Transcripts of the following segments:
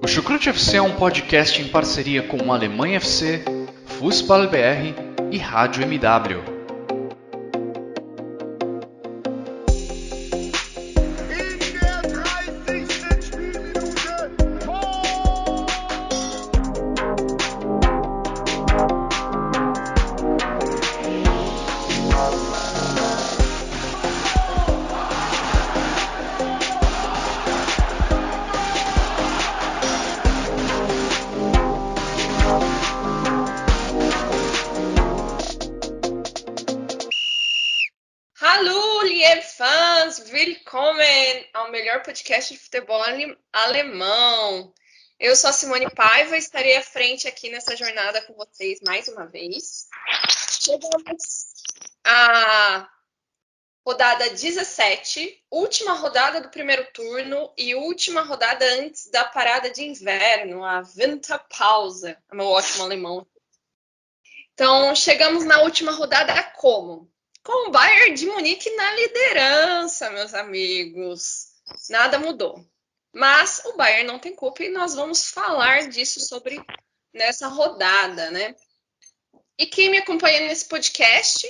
O Chucrute FC é um podcast em parceria com Alemanha FC, Fußball BR e Rádio MW. Hallo, liebe fãs, willkommen ao melhor podcast de futebol alemão. Eu sou a Simone Paiva e estarei à frente aqui nessa jornada com vocês mais uma vez. Chegamos à rodada 17, última rodada do primeiro turno e última rodada antes da parada de inverno, a Winterpause, é meu ótimo alemão. Então, chegamos na última rodada como? Com o Bayern de Munique na liderança, meus amigos. Nada mudou. Mas o Bayern não tem culpa e nós vamos falar disso nessa rodada, né? E quem me acompanha nesse podcast,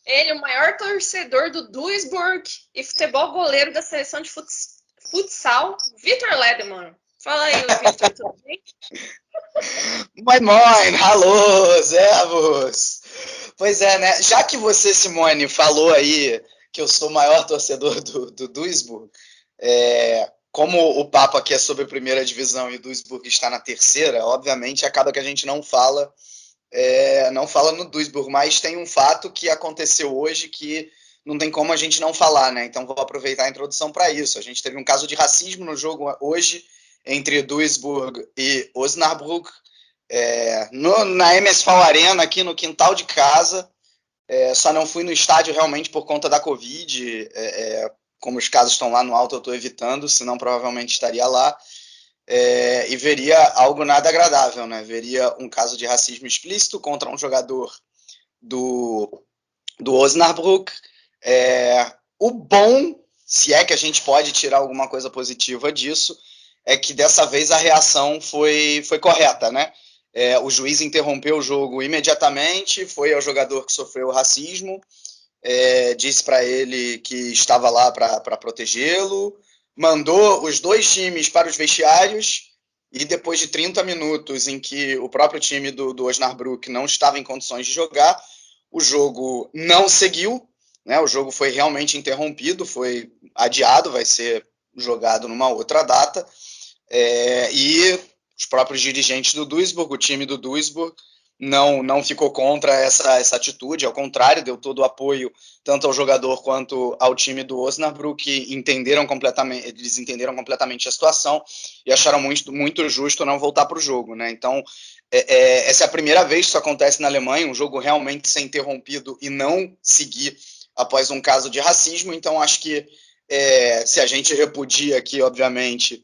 ele, o maior torcedor do Duisburg e futebol goleiro da seleção de futsal, Vitor Ledemann. Fala aí, Vitor, tudo bem? Moin, alô, servus! Pois é, né? Já que você, Simone, falou aí que eu sou o maior torcedor do Duisburg, como o papo aqui é sobre a primeira divisão e o Duisburg está na terceira, obviamente acaba que a gente não fala no Duisburg, mas tem um fato que aconteceu hoje que não tem como a gente não falar, né? Então vou aproveitar a introdução para isso. A gente teve um caso de racismo no jogo hoje entre Duisburg e Osnabrück, na MSV Arena, aqui no quintal de casa. Só não fui no estádio realmente por conta da Covid. Como os casos estão lá no alto, eu estou evitando, senão provavelmente estaria lá. E veria algo nada agradável, né? Veria um caso de racismo explícito contra um jogador do Osnabrück. O bom, se é que a gente pode tirar alguma coisa positiva disso, é que dessa vez a reação foi correta, né? O juiz interrompeu o jogo imediatamente, foi ao jogador que sofreu racismo, disse para ele que estava lá para protegê-lo, mandou os dois times para os vestiários e depois de 30 minutos em que o próprio time do Osnabrück não estava em condições de jogar, o jogo não seguiu, né? O jogo foi realmente interrompido, foi adiado, vai ser jogado numa outra data, e os próprios dirigentes do Duisburg, o time do Duisburg, não ficou contra essa atitude, ao contrário, deu todo o apoio tanto ao jogador quanto ao time do Osnabrück, que eles entenderam completamente a situação e acharam muito justo não voltar para o jogo, né? Então, essa é a primeira vez que isso acontece na Alemanha, um jogo realmente ser interrompido e não seguir após um caso de racismo. Então, acho que se a gente repudia aqui, obviamente,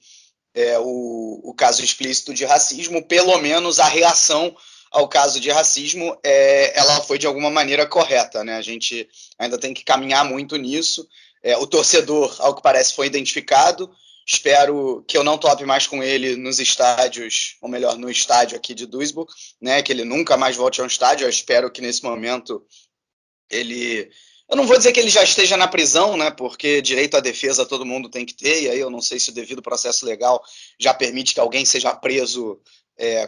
o caso explícito de racismo, pelo menos a reação ao caso de racismo, ela foi de alguma maneira correta, né? A gente ainda tem que caminhar muito nisso. O torcedor, ao que parece, foi identificado. Espero que eu não tope mais com ele nos estádios, ou melhor, no estádio aqui de Duisburg, né? Que ele nunca mais volte ao estádio. Eu espero que nesse momento eu não vou dizer que ele já esteja na prisão, né? Porque direito à defesa todo mundo tem que ter, e aí eu não sei se o devido processo legal já permite que alguém seja preso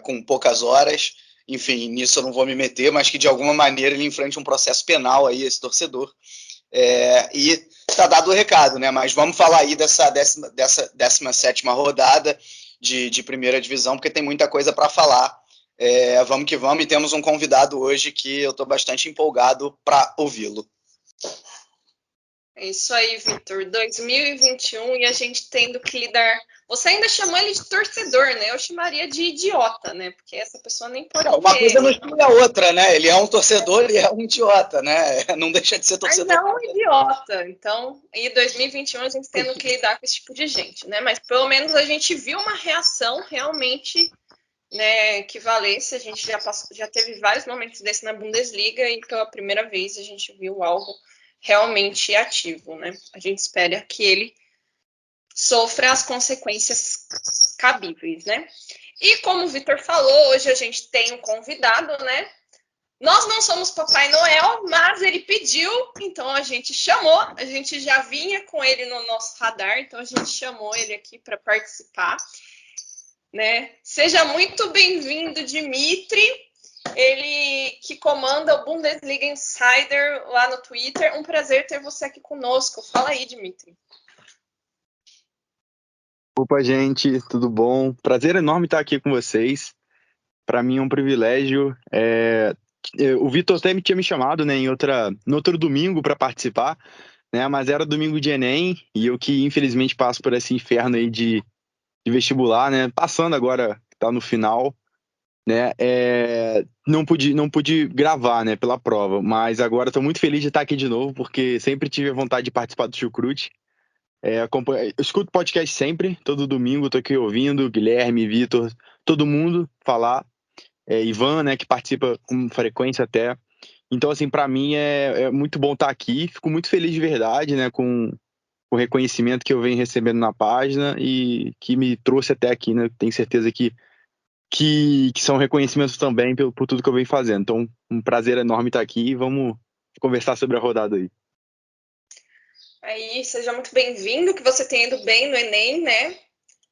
com poucas horas. Enfim, nisso eu não vou me meter, mas que de alguma maneira ele enfrente um processo penal aí, esse torcedor. E está dado o recado, né? Mas vamos falar aí dessa 17ª rodada de primeira divisão, porque tem muita coisa para falar. Vamos que vamos, e temos um convidado hoje que eu estou bastante empolgado para ouvi-lo. É isso aí, Vitor. 2021 e a gente tendo que lidar. Você ainda chamou ele de torcedor, né? Eu chamaria de idiota, né? Porque essa pessoa nem pode Uma ter. coisa não exclui a outra, né? Ele é um torcedor e é um idiota, né? Não deixa de ser torcedor. Mas não idiota. Então, em 2021 a gente tendo que lidar com esse tipo de gente, né? Mas pelo menos a gente viu uma reação realmente, né, que valesse. A gente já teve vários momentos desse na Bundesliga e pela primeira vez a gente viu algo realmente ativo, né? A gente espera que ele sofra as consequências cabíveis, né? E como o Vitor falou, hoje a gente tem um convidado, né? Nós não somos Papai Noel, mas ele pediu, então a gente chamou. A gente já vinha com ele no nosso radar, então a gente chamou ele aqui para participar, né? Seja muito bem-vindo, Dimitri. Ele que comanda o Bundesliga Insider lá no Twitter. Um prazer ter você aqui conosco. Fala aí, Dimitri. Opa, gente, tudo bom? Prazer enorme estar aqui com vocês. Para mim é um privilégio. O Vitor até tinha me chamado, né, no outro domingo para participar, né, mas era domingo de Enem e eu que infelizmente passo por esse inferno aí de vestibular, né, passando agora, tá no final, né, não pude gravar, né, pela prova, mas agora estou muito feliz de estar aqui de novo, porque sempre tive a vontade de participar do Chucrute. Eu escuto podcast sempre, todo domingo, tô aqui ouvindo, Guilherme, Vitor, todo mundo falar, Ivan, né, que participa com frequência até. Então, assim, para mim é muito bom estar aqui, fico muito feliz de verdade, né, com o reconhecimento que eu venho recebendo na página e que me trouxe até aqui, né, tenho certeza que são reconhecimentos também por tudo que eu venho fazendo. Então, um prazer enorme estar aqui e vamos conversar sobre a rodada aí. Aí, seja muito bem-vindo, que você tenha ido bem no Enem, né?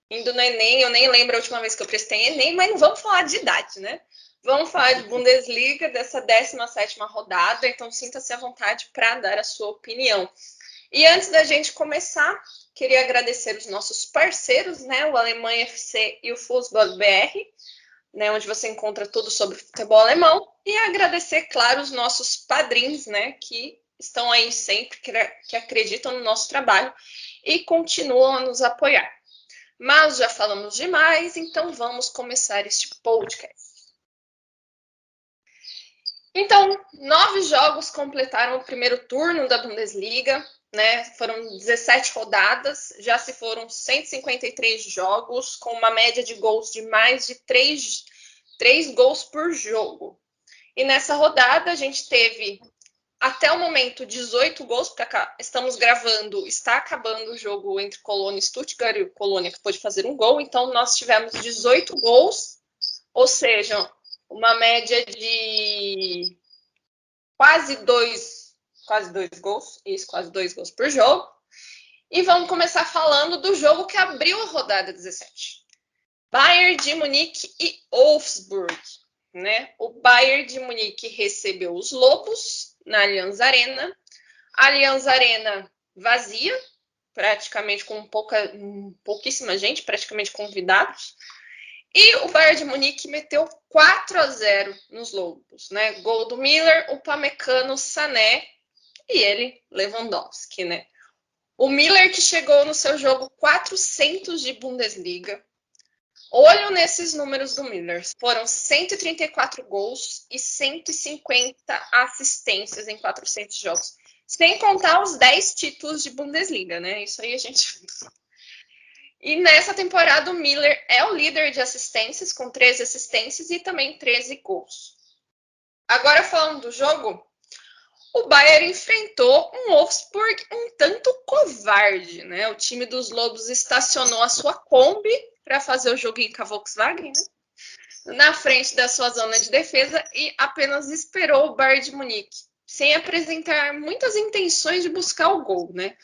Indo no Enem, eu nem lembro a última vez que eu prestei Enem, mas não vamos falar de idade, né? Vamos falar de Bundesliga, dessa 17ª rodada, então sinta-se à vontade para dar a sua opinião. E antes da gente começar, queria agradecer os nossos parceiros, né? O Alemanha FC e o Fußball BR, né? Onde você encontra tudo sobre futebol alemão. E agradecer, claro, os nossos padrinhos, né? Que estão aí sempre, que acreditam no nosso trabalho e continuam a nos apoiar. Mas já falamos demais, então vamos começar este podcast. Então, 9 jogos completaram o primeiro turno da Bundesliga, né? Foram 17 rodadas, já se foram 153 jogos, com uma média de gols de mais de 3 gols por jogo. E nessa rodada a gente teve, até o momento, 18 gols, porque estamos gravando, está acabando o jogo entre Colônia e Stuttgart, e o Colônia que pôde fazer um gol, então nós tivemos 18 gols, ou seja, uma média de quase dois gols, quase 2 gols por jogo. E vamos começar falando do jogo que abriu a rodada 17. Bayern de Munique e Wolfsburg, né? O Bayern de Munique recebeu os Lobos na Allianz Arena. A Allianz Arena vazia, praticamente com pouquíssima gente, praticamente convidados. E o Bayern de Munique meteu 4-0 nos Lobos, né? Gol do Miller, o Pamecano, Sané e ele, Lewandowski, né? O Miller que chegou no seu jogo 400 de Bundesliga. Olho nesses números do Miller. Foram 134 gols e 150 assistências em 400 jogos. Sem contar os 10 títulos de Bundesliga, né? Isso aí a gente... E nessa temporada o Miller é o líder de assistências, com 13 assistências e também 13 gols. Agora falando do jogo, o Bayern enfrentou um Wolfsburg um tanto covarde, né? O time dos Lobos estacionou a sua Kombi para fazer o joguinho com a Volkswagen, né? Na frente da sua zona de defesa e apenas esperou o Bayern de Munique, sem apresentar muitas intenções de buscar o gol, né?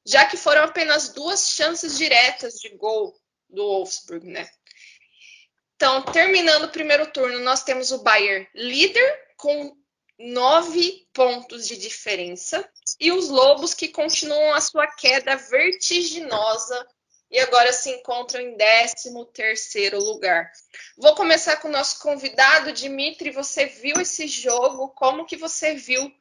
Já que foram apenas 2 chances diretas de gol do Wolfsburg, né? Então, terminando o primeiro turno, nós temos o Bayern líder com 9 pontos de diferença e os Lobos que continuam a sua queda vertiginosa e agora se encontram em 13º lugar. Vou começar com o nosso convidado, Dimitri. Você viu esse jogo? Como que você viu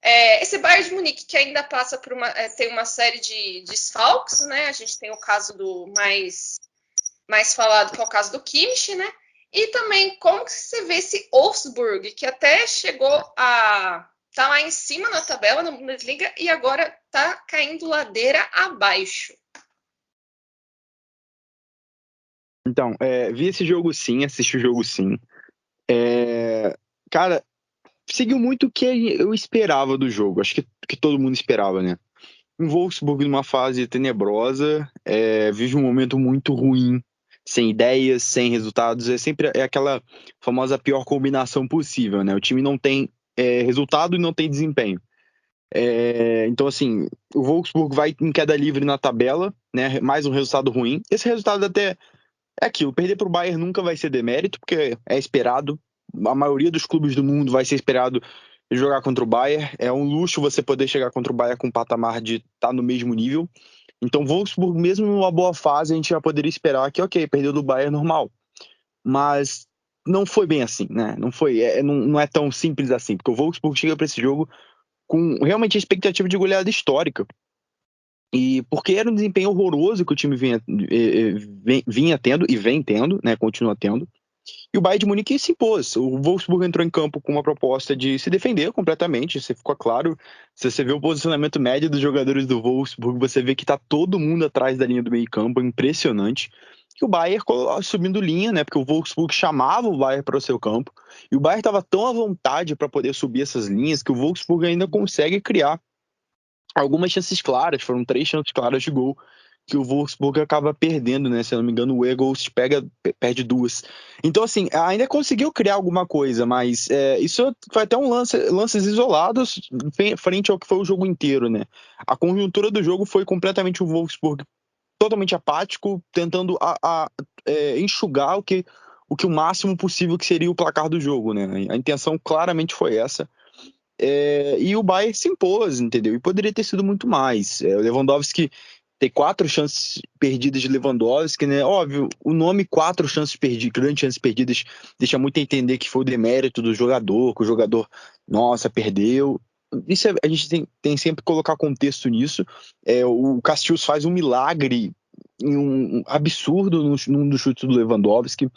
esse Bayern de Munique, que ainda passa por tem uma série de desfalques, né? A gente tem o caso do mais falado, que é o caso do Kimmich, né? E também, como que você vê esse Wolfsburg, que até chegou a tá lá em cima na tabela na Bundesliga e agora tá caindo ladeira abaixo. Então, vi esse jogo sim, assisti o jogo sim. Cara, seguiu muito o que eu esperava do jogo. Acho que todo mundo esperava, né? Um Wolfsburg numa fase tenebrosa, vive um momento muito ruim sem ideias, sem resultados. É sempre aquela famosa pior combinação possível, né? O time não tem resultado e não tem desempenho. Então, assim, o Wolfsburg vai em queda livre na tabela, né? Mais um resultado ruim. Esse resultado até é aquilo, perder para o Bayern nunca vai ser demérito, porque é esperado. A maioria dos clubes do mundo vai ser esperado jogar contra o Bayern. É um luxo você poder chegar contra o Bayern com o patamar de estar no mesmo nível. Então, Wolfsburg, mesmo numa boa fase, a gente já poderia esperar que, ok, perdeu do Bayern normal. Mas não foi bem assim, né? Não é tão simples assim, porque o Wolfsburg chega para esse jogo com realmente a expectativa de goleada histórica. E porque era um desempenho horroroso que o time vinha tendo e vem tendo, né? Continua tendo. E o Bayern de Munique se impôs. O Wolfsburg entrou em campo com uma proposta de se defender completamente, isso ficou claro. Se você vê o posicionamento médio dos jogadores do Wolfsburg, você vê que tá todo mundo atrás da linha do meio campo, impressionante. E o Bayern subindo linha, né? Porque o Wolfsburg chamava o Bayern para o seu campo. E o Bayern estava tão à vontade para poder subir essas linhas que o Wolfsburg ainda consegue criar algumas chances claras. Foram 3 chances claras de gol que o Wolfsburg acaba perdendo, né? Se eu não me engano, o Eagles perde 2. Então, assim, ainda conseguiu criar alguma coisa, mas isso foi até lances isolados frente ao que foi o jogo inteiro, né? A conjuntura do jogo foi completamente o Wolfsburg totalmente apático, tentando enxugar o máximo possível que seria o placar do jogo, né? A intenção claramente foi essa. E o Bayern se impôs, entendeu? E poderia ter sido muito mais. O Lewandowski tem 4 chances perdidas de Lewandowski, né? Óbvio, o nome 4 chances perdidas, grandes chances perdidas, deixa muito a entender que foi o demérito do jogador, que o jogador, nossa, perdeu. Isso a gente tem sempre que colocar contexto nisso. O Casillas faz um milagre, um absurdo num dos chutes do Lewandowski.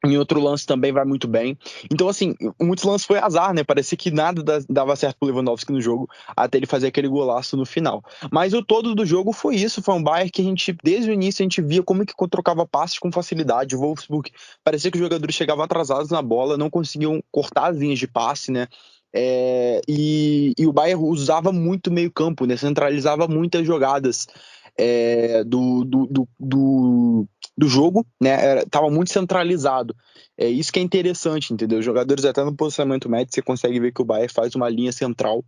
Em outro lance também vai muito bem. Então, assim, muitos lances foi azar, né? Parecia que nada dava certo pro Lewandowski no jogo, até ele fazer aquele golaço no final. Mas o todo do jogo foi isso. Foi um Bayern que desde o início, a gente via como que trocava passes com facilidade. O Wolfsburg parecia que os jogadores chegavam atrasados na bola, não conseguiam cortar as linhas de passe, né? E o Bayern usava muito meio campo, né? Centralizava muitas jogadas do jogo, né? Tava muito centralizado. É isso que é interessante, entendeu? Os jogadores até no posicionamento médio, você consegue ver que o Bayern faz uma linha central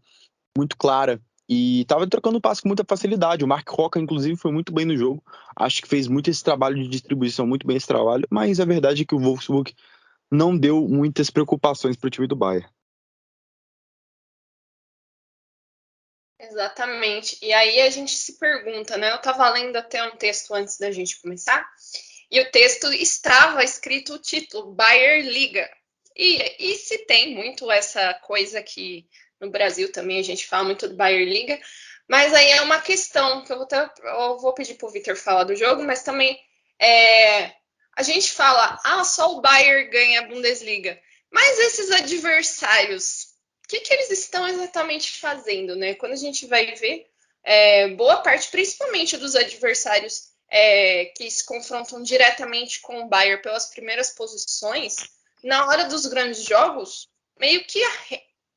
muito clara. E tava trocando passe com muita facilidade. O Mark Roca, inclusive, foi muito bem no jogo. Acho que fez muito esse trabalho de distribuição, muito bem esse trabalho. Mas a verdade é que o Wolfsburg não deu muitas preocupações para o time do Bayern. Exatamente. E aí a gente se pergunta, né? Eu estava lendo até um texto antes da gente começar, e o texto estava escrito o título, Bayernliga. E se tem muito essa coisa que no Brasil também a gente fala muito do Bayernliga, mas aí é uma questão que eu vou pedir para o Vitor falar do jogo, mas também a gente fala, só o Bayern ganha a Bundesliga. Mas esses adversários, o que eles estão exatamente fazendo, né? Quando a gente vai ver, boa parte, principalmente dos adversários que se confrontam diretamente com o Bayern pelas primeiras posições, na hora dos grandes jogos, meio que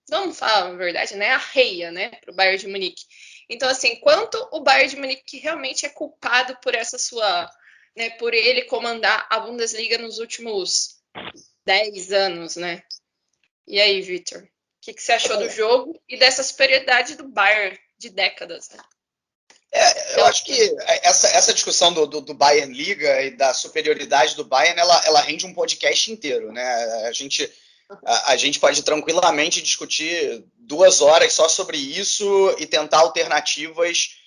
vamos falar a verdade, né? Arreia, né? Para o Bayern de Munique. Então, assim, quanto o Bayern de Munique realmente é culpado por essa sua, né? Por ele comandar a Bundesliga nos últimos 10 anos, né? E aí, Vitor? O que você achou do jogo e dessa superioridade do Bayern de décadas, né? Eu acho que essa discussão do Bayern Liga e da superioridade do Bayern, ela rende um podcast inteiro, né? A gente pode tranquilamente discutir 2 horas só sobre isso e tentar alternativas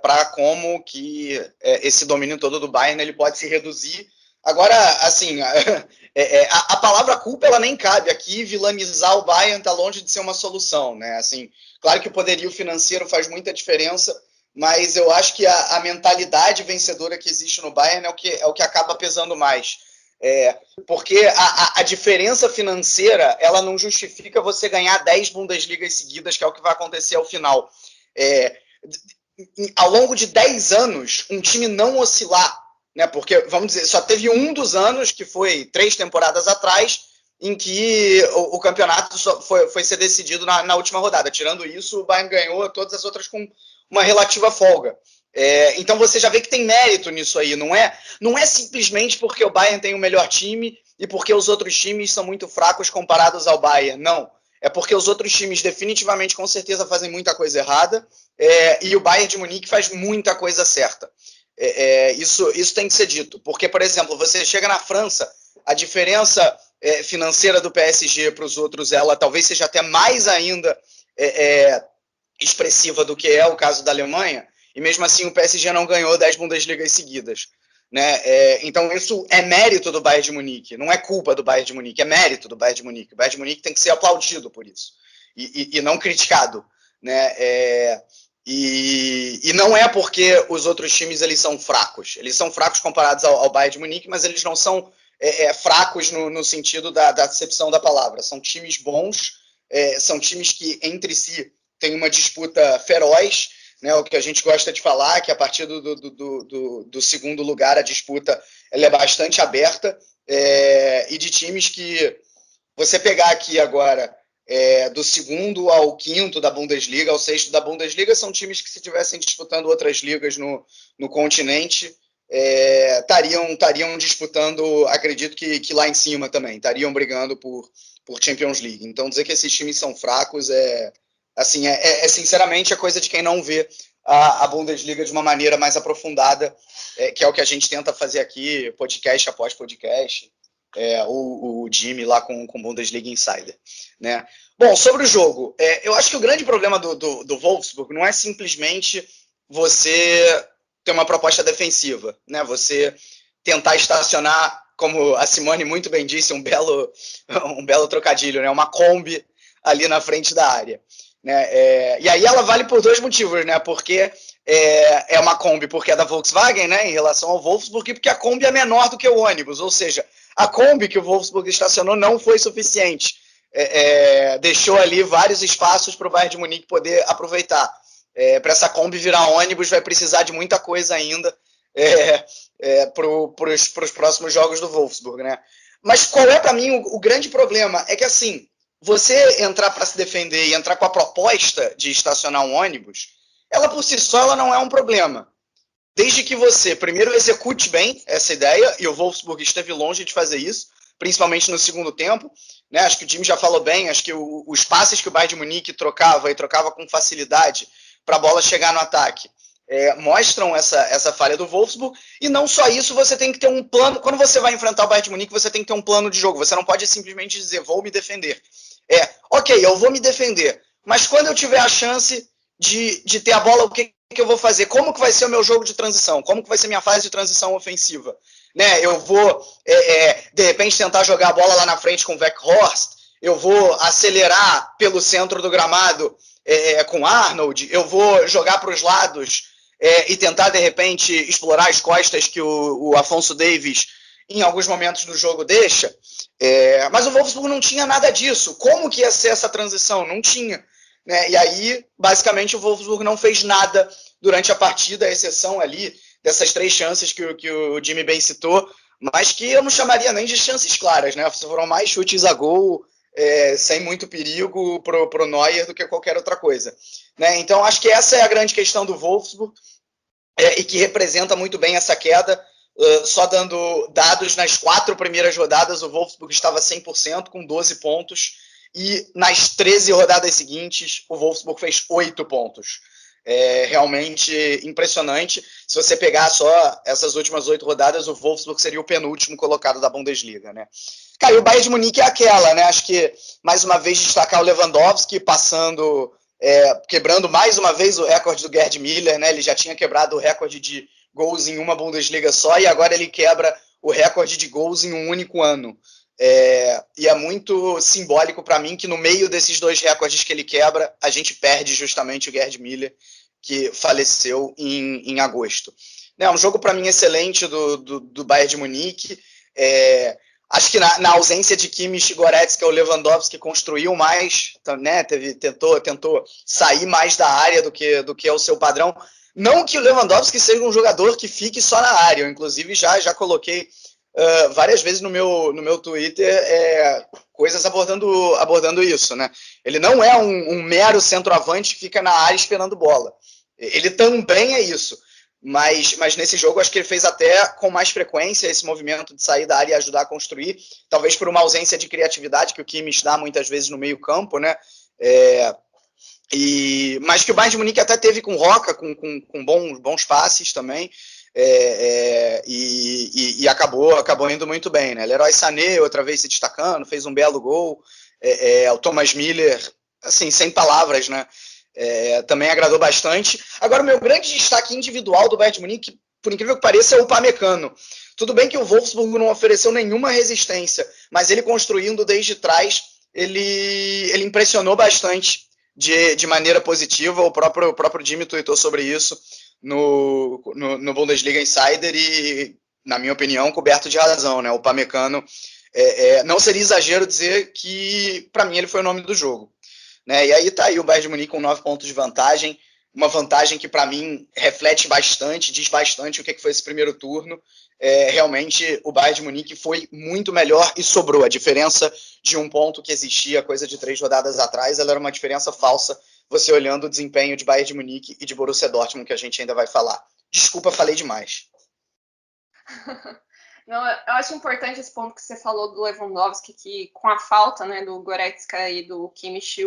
para como que esse domínio todo do Bayern ele pode se reduzir. Agora, assim, a palavra culpa ela nem cabe aqui. Vilanizar o Bayern está longe de ser uma solução, né? Assim, claro que o poderio financeiro faz muita diferença, mas eu acho que a mentalidade vencedora que existe no Bayern é o que acaba pesando mais. Porque a diferença financeira ela não justifica você ganhar 10 Bundesligas seguidas, que é o que vai acontecer ao final. Ao longo de 10 anos, um time não oscilar, né? Porque, vamos dizer, só teve um dos anos, que foi 3 temporadas atrás, em que o campeonato foi ser decidido na última rodada. Tirando isso, o Bayern ganhou todas as outras com uma relativa folga. Então você já vê que tem mérito nisso aí, não é simplesmente porque o Bayern tem o melhor time e porque os outros times são muito fracos comparados ao Bayern, não. É porque os outros times definitivamente, com certeza, fazem muita coisa errada e o Bayern de Munique faz muita coisa certa. Isso tem que ser dito, porque, por exemplo, você chega na França, a diferença financeira do PSG para os outros, ela talvez seja até mais ainda expressiva do que é o caso da Alemanha, e mesmo assim o PSG não ganhou 10 Bundesligas seguidas. Né? Então isso é mérito do Bayern de Munique, não é culpa do Bayern de Munique, é mérito do Bayern de Munique. O Bayern de Munique tem que ser aplaudido por isso, e não criticado. Né? E não é porque os outros times eles são fracos comparados ao Bayern de Munique, mas eles não são fracos no sentido da acepção da palavra. São times bons, são times que entre si têm uma disputa feroz, né, o que a gente gosta de falar, que a partir do segundo lugar a disputa ela é bastante aberta, e de times que você pegar aqui agora do segundo ao quinto da Bundesliga, ao sexto da Bundesliga, são times que se estivessem disputando outras ligas no continente, estariam disputando, acredito que lá em cima também, estariam brigando por Champions League. Então dizer que esses times são fracos sinceramente a coisa de quem não vê a Bundesliga de uma maneira mais aprofundada, que é o que a gente tenta fazer aqui, podcast após podcast, o Jimmy lá com Bundesliga Insider. Né? Bom, sobre o jogo, eu acho que o grande problema do Wolfsburg não é simplesmente você ter uma proposta defensiva, né? Você tentar estacionar, como a Simone muito bem disse, um belo trocadilho, né? Uma Kombi ali na frente da área. Né? E aí ela vale por dois motivos, né? Porque é uma Kombi porque é da Volkswagen, né? Em relação ao Wolfsburg, e porque a Kombi é menor do que o ônibus, ou seja, a Kombi que o Wolfsburg estacionou não foi suficiente. Deixou ali vários espaços para o Bayern de Munique poder aproveitar. Para essa Kombi virar ônibus vai precisar de muita coisa ainda para os próximos jogos do Wolfsburg, né? Mas qual é para mim o grande problema? É que assim, você entrar para se defender e entrar com a proposta de estacionar um ônibus, ela por si só ela não é um problema. Desde que você primeiro execute bem essa ideia, e o Wolfsburg esteve longe de fazer isso, principalmente no segundo tempo. Né? Acho que o Jimmy já falou bem, acho que os passes que o Bayern de Munique trocava com facilidade para a bola chegar no ataque, mostram essa falha do Wolfsburg. E não só isso, você tem que ter um plano. Quando você vai enfrentar o Bayern de Munique, você tem que ter um plano de jogo. Você não pode simplesmente dizer, vou me defender. Ok, eu vou me defender, mas quando eu tiver a chance de ter a bola, o que eu vou fazer? Como que vai ser o meu jogo de transição? Como que vai ser minha fase de transição ofensiva? Né? Eu vou, de repente, tentar jogar a bola lá na frente com o Weghorst, eu vou acelerar pelo centro do gramado com o Arnold, eu vou jogar para os lados e tentar, de repente, explorar as costas que o Afonso Davies, em alguns momentos do jogo, deixa. Mas o Wolfsburg não tinha nada disso. Como que ia ser essa transição? Não tinha. Né? E aí, basicamente, o Wolfsburg não fez nada durante a partida, à exceção ali dessas 3 chances que o Jimmy bem citou, mas que eu não chamaria nem de chances claras. Né? Foram mais chutes a gol, sem muito perigo pro Neuer do que qualquer outra coisa. Né? Então, acho que essa é a grande questão do Wolfsburg e que representa muito bem essa queda. Só dando dados, nas 4 primeiras rodadas o Wolfsburg estava 100% com 12 pontos e nas 13 rodadas seguintes o Wolfsburg fez 8 pontos. Realmente impressionante. Se você pegar só essas últimas 8 rodadas, o Wolfsburg seria o penúltimo colocado da Bundesliga. Né? Cara, e o Bayern de Munique é aquela, né? Acho que mais uma vez destacar o Lewandowski quebrando mais uma vez o recorde do Gerd Müller. Né? Ele já tinha quebrado o recorde de gols em uma Bundesliga só, e agora ele quebra o recorde de gols em um único ano. E é muito simbólico para mim que no meio desses 2 recordes que ele quebra, a gente perde justamente o Gerd Müller, que faleceu em agosto. Um jogo para mim excelente do Bayern de Munique. Acho que na ausência de Kimmich e Goretzka, o Lewandowski construiu mais, né? Tentou sair mais da área do que é o seu padrão. Não que o Lewandowski seja um jogador que fique só na área. Eu, inclusive, já coloquei várias vezes no meu Twitter coisas abordando isso. Né? Ele não é um mero centroavante que fica na área esperando bola. Ele também é isso. mas nesse jogo acho que ele fez até com mais frequência esse movimento de sair da área e ajudar a construir, talvez por uma ausência de criatividade que o Kimmich dá muitas vezes no meio campo, né? Mas que o Bayern de Munique até teve com Roca, com bons passes também, e acabou indo muito bem, né? Leroy Sané outra vez se destacando, fez um belo gol, o Thomas Müller, assim, sem palavras, né? Também agradou bastante. Agora, o meu grande destaque individual do Bayern de Munique, por incrível que pareça, é o Upamecano. Tudo bem que o Wolfsburg não ofereceu nenhuma resistência, mas ele construindo desde trás, ele impressionou bastante de maneira positiva. O próprio Jimmy tweetou sobre isso no Bundesliga Insider e, na minha opinião, coberto de razão, né? O Upamecano, não seria exagero dizer que, para mim, ele foi o nome do jogo. Né? E aí tá aí o Bayern de Munique com 9 pontos de vantagem, uma vantagem que para mim reflete bastante, diz bastante o que foi esse primeiro turno. Realmente o Bayern de Munique foi muito melhor e sobrou. A diferença de 1 ponto que existia coisa de 3 rodadas atrás, ela era uma diferença falsa, você olhando o desempenho de Bayern de Munique e de Borussia Dortmund, que a gente ainda vai falar. Desculpa, falei demais. Não, eu acho importante esse ponto que você falou do Lewandowski, que com a falta, né, do Goretzka e do Kimmich,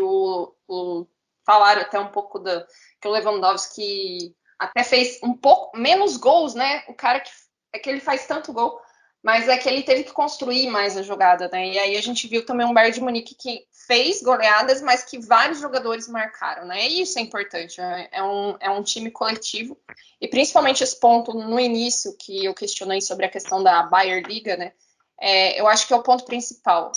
falaram até um pouco que o Lewandowski até fez um pouco menos gols, né? O cara que ele faz tanto gol, mas é que ele teve que construir mais a jogada, né? E aí a gente viu também um Bayern de Munique que fez goleadas, mas que vários jogadores marcaram, né? E isso é importante, é um time coletivo. E principalmente esse ponto no início, que eu questionei sobre a questão da Bayer Liga, né? Eu acho que é o ponto principal.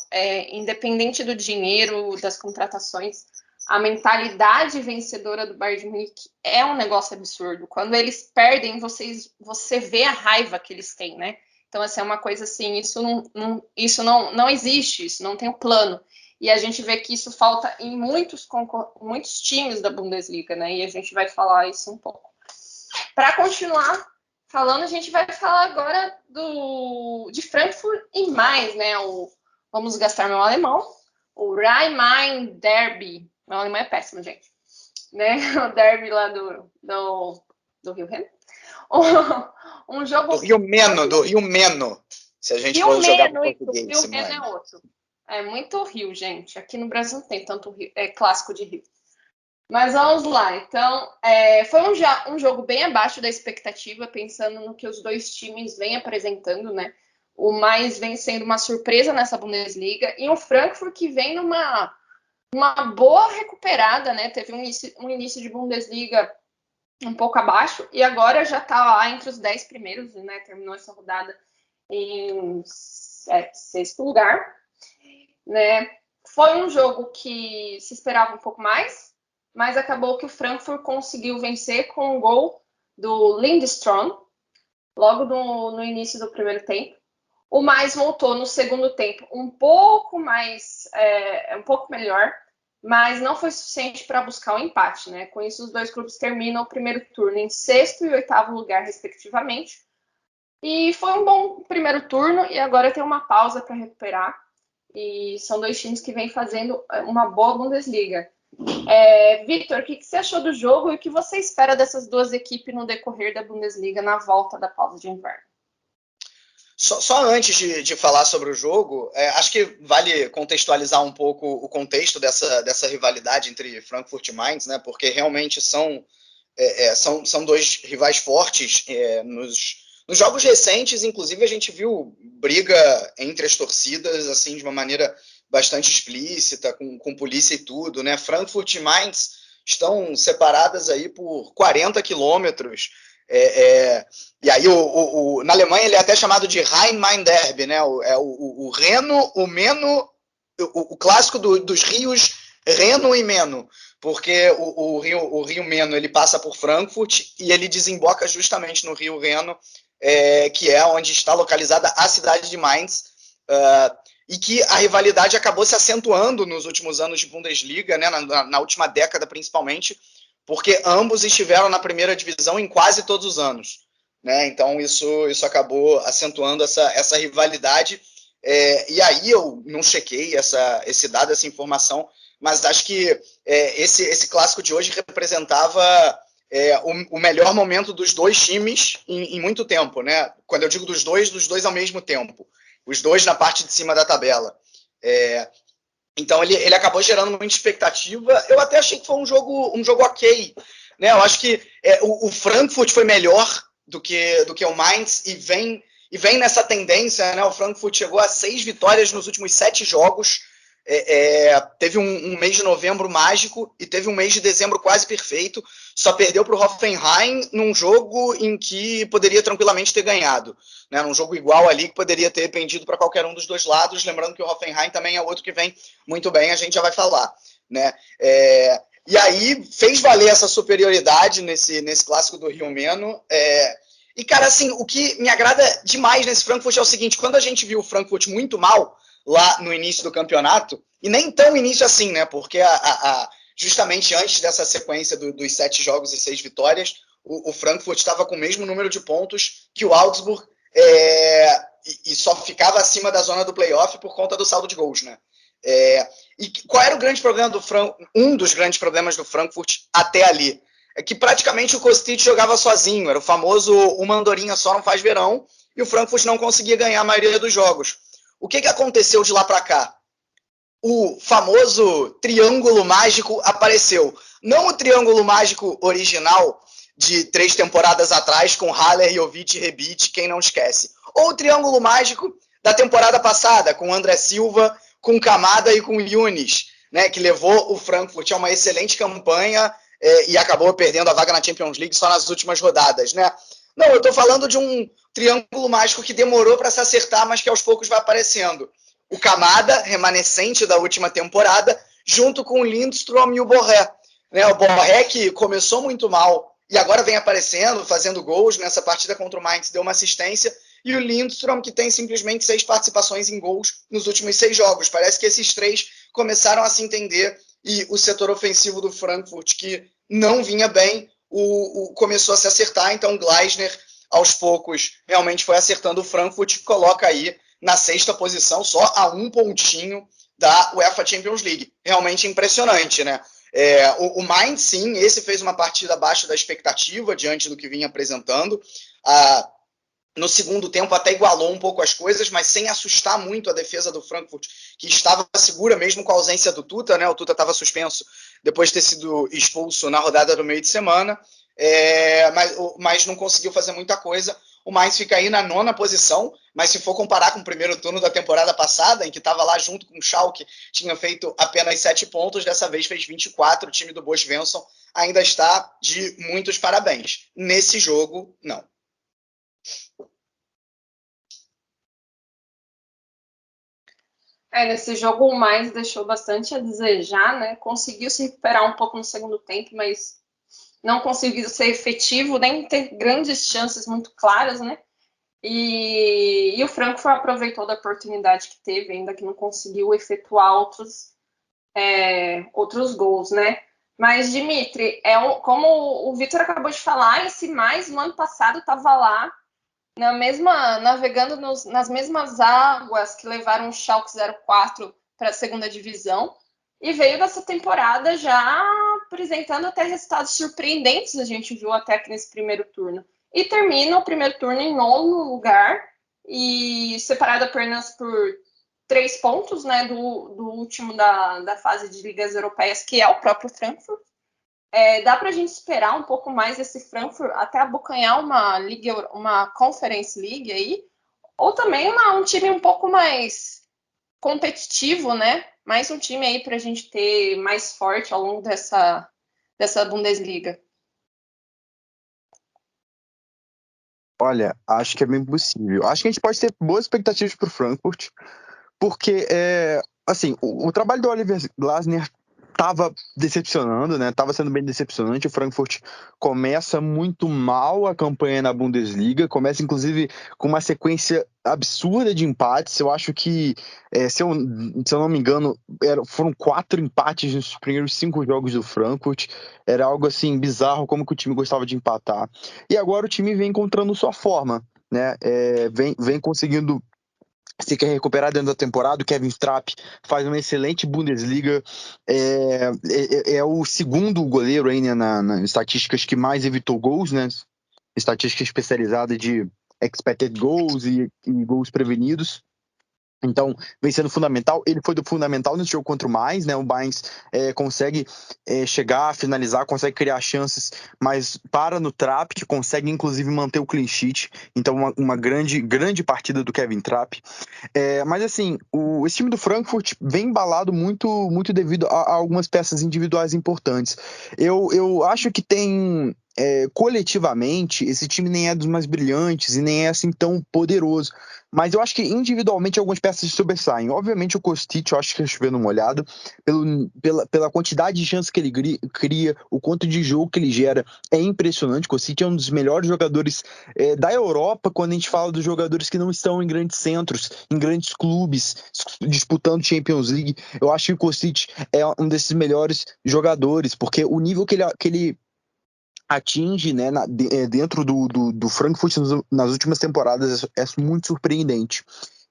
Independente do dinheiro, das contratações, a mentalidade vencedora do Bayern de Munique é um negócio absurdo. Quando eles perdem, você vê a raiva que eles têm, né? Então, assim, é uma coisa assim, isso não existe, isso não tem um plano. E a gente vê que isso falta em muitos times da Bundesliga, né? E a gente vai falar isso um pouco. Para continuar falando, a gente vai falar agora de Frankfurt e mais, né? Vamos gastar meu alemão, o Rhein-Main Derby. Meu alemão é péssimo, gente. Né? O derby lá do Rio Reno. Um jogo... Do Rio Meno. Se a gente for jogar no português. Rio Reno é outro. É muito Rio, gente. Aqui no Brasil não tem tanto Rio, clássico de Rio. Mas vamos lá. Então, foi um jogo bem abaixo da expectativa, pensando no que os dois times vêm apresentando, né? O Mainz vem sendo uma surpresa nessa Bundesliga e o Frankfurt que vem numa boa recuperada, né? Teve um início de Bundesliga um pouco abaixo e agora já está lá entre os 10 primeiros, né? Terminou essa rodada em 6º lugar, né? Foi um jogo que se esperava um pouco mais, mas acabou que o Frankfurt conseguiu vencer com um gol do Lindström logo no início do primeiro tempo. O Mainz voltou no segundo tempo um pouco melhor, mas não foi suficiente para buscar o empate, né? Com isso, os dois clubes terminam o primeiro turno em 6º e 8º lugar, respectivamente. E foi um bom primeiro turno e agora tem uma pausa para recuperar. E são dois times que vêm fazendo uma boa Bundesliga. Victor, o que você achou do jogo e o que você espera dessas duas equipes no decorrer da Bundesliga na volta da pausa de inverno? Só antes de falar sobre o jogo, acho que vale contextualizar um pouco o contexto dessa rivalidade entre Frankfurt e Mainz, né? Porque realmente são dois rivais fortes. Nos jogos recentes, inclusive, a gente viu briga entre as torcidas assim de uma maneira bastante explícita, com polícia e tudo, né? Frankfurt e Mainz estão separadas aí por 40 quilômetros. E aí na Alemanha ele é até chamado de Rhein-Main Derby, né? O Reno, o Meno, o clássico dos rios Reno e Meno, porque o rio Meno ele passa por Frankfurt e ele desemboca justamente no rio Reno, que é onde está localizada a cidade de Mainz, e que a rivalidade acabou se acentuando nos últimos anos de Bundesliga, né? Na última década principalmente, porque ambos estiveram na primeira divisão em quase todos os anos, né? Então isso acabou acentuando essa rivalidade. E aí eu não chequei esse dado, essa informação, mas acho que esse clássico de hoje representava o melhor momento dos dois times em muito tempo, né? Quando eu digo dos dois ao mesmo tempo. Os dois na parte de cima da tabela. Então ele acabou gerando muita expectativa. Eu até achei que foi um jogo ok. Né? Eu acho que o Frankfurt foi melhor do que o Mainz e vem nessa tendência. Né? O Frankfurt chegou a 6 vitórias nos últimos 7 jogos. Teve um mês de novembro mágico e teve um mês de dezembro quase perfeito. Só perdeu para o Hoffenheim num jogo em que poderia tranquilamente ter ganhado, né? Num jogo igual ali que poderia ter pendido para qualquer um dos dois lados. Lembrando que o Hoffenheim também é outro que vem muito bem, a gente já vai falar, né? E aí fez valer essa superioridade nesse clássico do Rio Meno. E cara, assim, o que me agrada demais nesse Frankfurt é o seguinte: quando a gente viu o Frankfurt muito mal lá no início do campeonato, e nem tão início assim, né? Porque justamente antes dessa sequência dos 7 jogos e 6 vitórias, o Frankfurt estava com o mesmo número de pontos que o Augsburg e só ficava acima da zona do playoff por conta do saldo de gols, né? E qual era o grande problema do Frankfurt? Um dos grandes problemas do Frankfurt até ali é que praticamente o Kostic jogava sozinho, era o famoso uma andorinha só não faz verão, e o Frankfurt não conseguia ganhar a maioria dos jogos. O que aconteceu de lá para cá? O famoso triângulo mágico apareceu. Não o triângulo mágico original de 3 temporadas atrás, com Haller, Jovic e Rebic, quem não esquece. Ou o triângulo mágico da temporada passada, com André Silva, com Kamada e com Yunis, né, que levou o Frankfurt a uma excelente campanha e acabou perdendo a vaga na Champions League só nas últimas rodadas, né? Não, eu estou falando de um triângulo mágico que demorou para se acertar, mas que aos poucos vai aparecendo. O Kamada, remanescente da última temporada, junto com o Lindstrom e o Borré. Né? O Borré, que começou muito mal e agora vem aparecendo, fazendo gols. Nessa partida contra o Mainz, deu uma assistência. E o Lindstrom, que tem simplesmente 6 participações em gols nos últimos 6 jogos. Parece que esses 3 começaram a se entender. E o setor ofensivo do Frankfurt, que não vinha bem, começou a se acertar. Então, Gleisner, aos poucos, realmente foi acertando o Frankfurt, que coloca aí na 6ª posição, só a 1 pontinho da UEFA Champions League. Realmente impressionante, né? O Mainz, sim, esse fez uma partida abaixo da expectativa, diante do que vinha apresentando. No segundo tempo até igualou um pouco as coisas, mas sem assustar muito a defesa do Frankfurt, que estava segura mesmo com a ausência do Tuta, né? O Tuta estava suspenso depois de ter sido expulso na rodada do meio de semana, mas não conseguiu fazer muita coisa. O Mainz fica aí na 9ª posição, mas se for comparar com o primeiro turno da temporada passada, em que estava lá junto com o Schalke, tinha feito apenas 7 pontos, dessa vez fez 24, o time do Bo Svensson ainda está de muitos parabéns. Nesse jogo, não. Nesse jogo o Mainz deixou bastante a desejar, né? Conseguiu se recuperar um pouco no segundo tempo, mas não conseguiu ser efetivo, nem ter grandes chances muito claras, né? E o Frankfurt aproveitou da oportunidade que teve, ainda que não conseguiu efetuar outros gols, né? Mas, Dimitri, como o Vitor acabou de falar, esse Mainz no ano passado estava lá, navegando nas mesmas águas que levaram o Schalke 04 para a segunda divisão, e veio dessa temporada já apresentando até resultados surpreendentes, a gente viu até aqui nesse primeiro turno. E termina o primeiro turno em 9º lugar, e separado apenas por 3 pontos, né, do último da fase de ligas europeias, que é o próprio Frankfurt. Dá para a gente esperar um pouco mais desse Frankfurt até abocanhar uma Conference League aí, ou também um time um pouco mais competitivo, né? Mais um time aí para a gente ter mais forte ao longo dessa Bundesliga. Olha, acho que é bem possível. Acho que a gente pode ter boas expectativas para o Frankfurt, porque assim, o trabalho do Oliver Glasner estava decepcionando, né? Estava sendo bem decepcionante. O Frankfurt começa muito mal a campanha na Bundesliga, começa inclusive com uma sequência absurda de empates. Eu acho que, se eu não me engano, foram 4 empates nos primeiros 5 jogos do Frankfurt. Era algo assim bizarro, como que o time gostava de empatar. E agora o time vem encontrando sua forma, né? Vem conseguindo se quer recuperar dentro da temporada. O Kevin Trapp faz uma excelente Bundesliga, é o segundo goleiro aí, né, nas estatísticas que mais evitou gols, né, estatística especializada de expected goals e gols prevenidos. Então, vem sendo fundamental. Ele foi do fundamental nesse jogo contra o Mainz, né? O Mainz consegue chegar, finalizar, consegue criar chances, mas para no Trapp, que consegue inclusive manter o clean sheet. Então, uma grande partida do Kevin Trapp. Mas assim, esse time do Frankfurt vem embalado muito devido a algumas peças individuais importantes. Eu acho que tem. Coletivamente, esse time nem é dos mais brilhantes e nem é assim tão poderoso. Mas eu acho que individualmente algumas peças sobressaem. Obviamente o Kostic, eu acho que é chovendo molhado, pela quantidade de chances que ele cria, o quanto de jogo que ele gera. É impressionante. O Kostic é um dos melhores jogadores da Europa quando a gente fala dos jogadores que não estão em grandes centros, em grandes clubes, disputando Champions League. Eu acho que o Kostic é um desses melhores jogadores, porque o nível que ele atinge, né, dentro do Frankfurt nas últimas temporadas é muito surpreendente.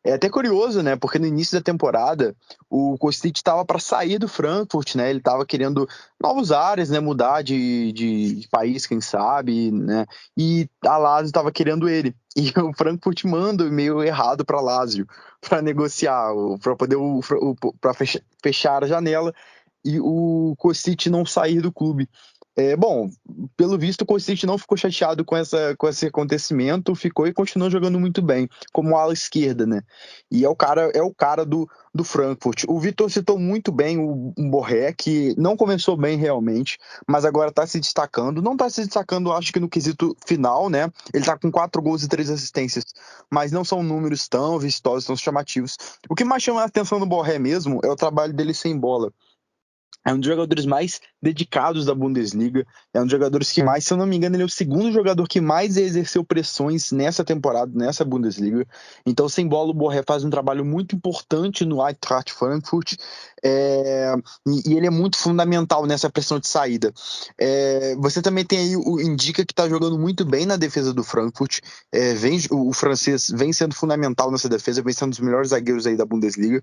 É até curioso, né, porque no início da temporada o Kostic estava para sair do Frankfurt, né, ele estava querendo novos ares, né, mudar de país, quem sabe, né, e a Lazio estava querendo ele. E o Frankfurt manda o e-mail errado para a Lazio para negociar, para poder para fechar a janela e o Kostic não sair do clube. Bom, pelo visto o Kostic não ficou chateado com esse acontecimento, ficou e continuou jogando muito bem, como ala esquerda, né? E é o cara do Frankfurt. O Vitor citou muito bem o Borré, que não começou bem realmente, mas agora está se destacando. Não está se destacando, acho que no quesito final, né? Ele está com 4 gols e 3 assistências, mas não são números tão vistosos, tão chamativos. O que mais chama a atenção do Borré mesmo é o trabalho dele sem bola. É um dos jogadores mais dedicados da Bundesliga. É um dos jogadores que mais, se eu não me engano, ele é o segundo jogador que mais exerceu pressões nessa temporada, nessa Bundesliga. Então, sem bola, o Borré faz um trabalho muito importante no Eintracht Frankfurt. E ele é muito fundamental nessa pressão de saída. Você também tem aí o Indica, que está jogando muito bem na defesa do Frankfurt. O francês vem sendo fundamental nessa defesa, vem sendo um dos melhores zagueiros aí da Bundesliga.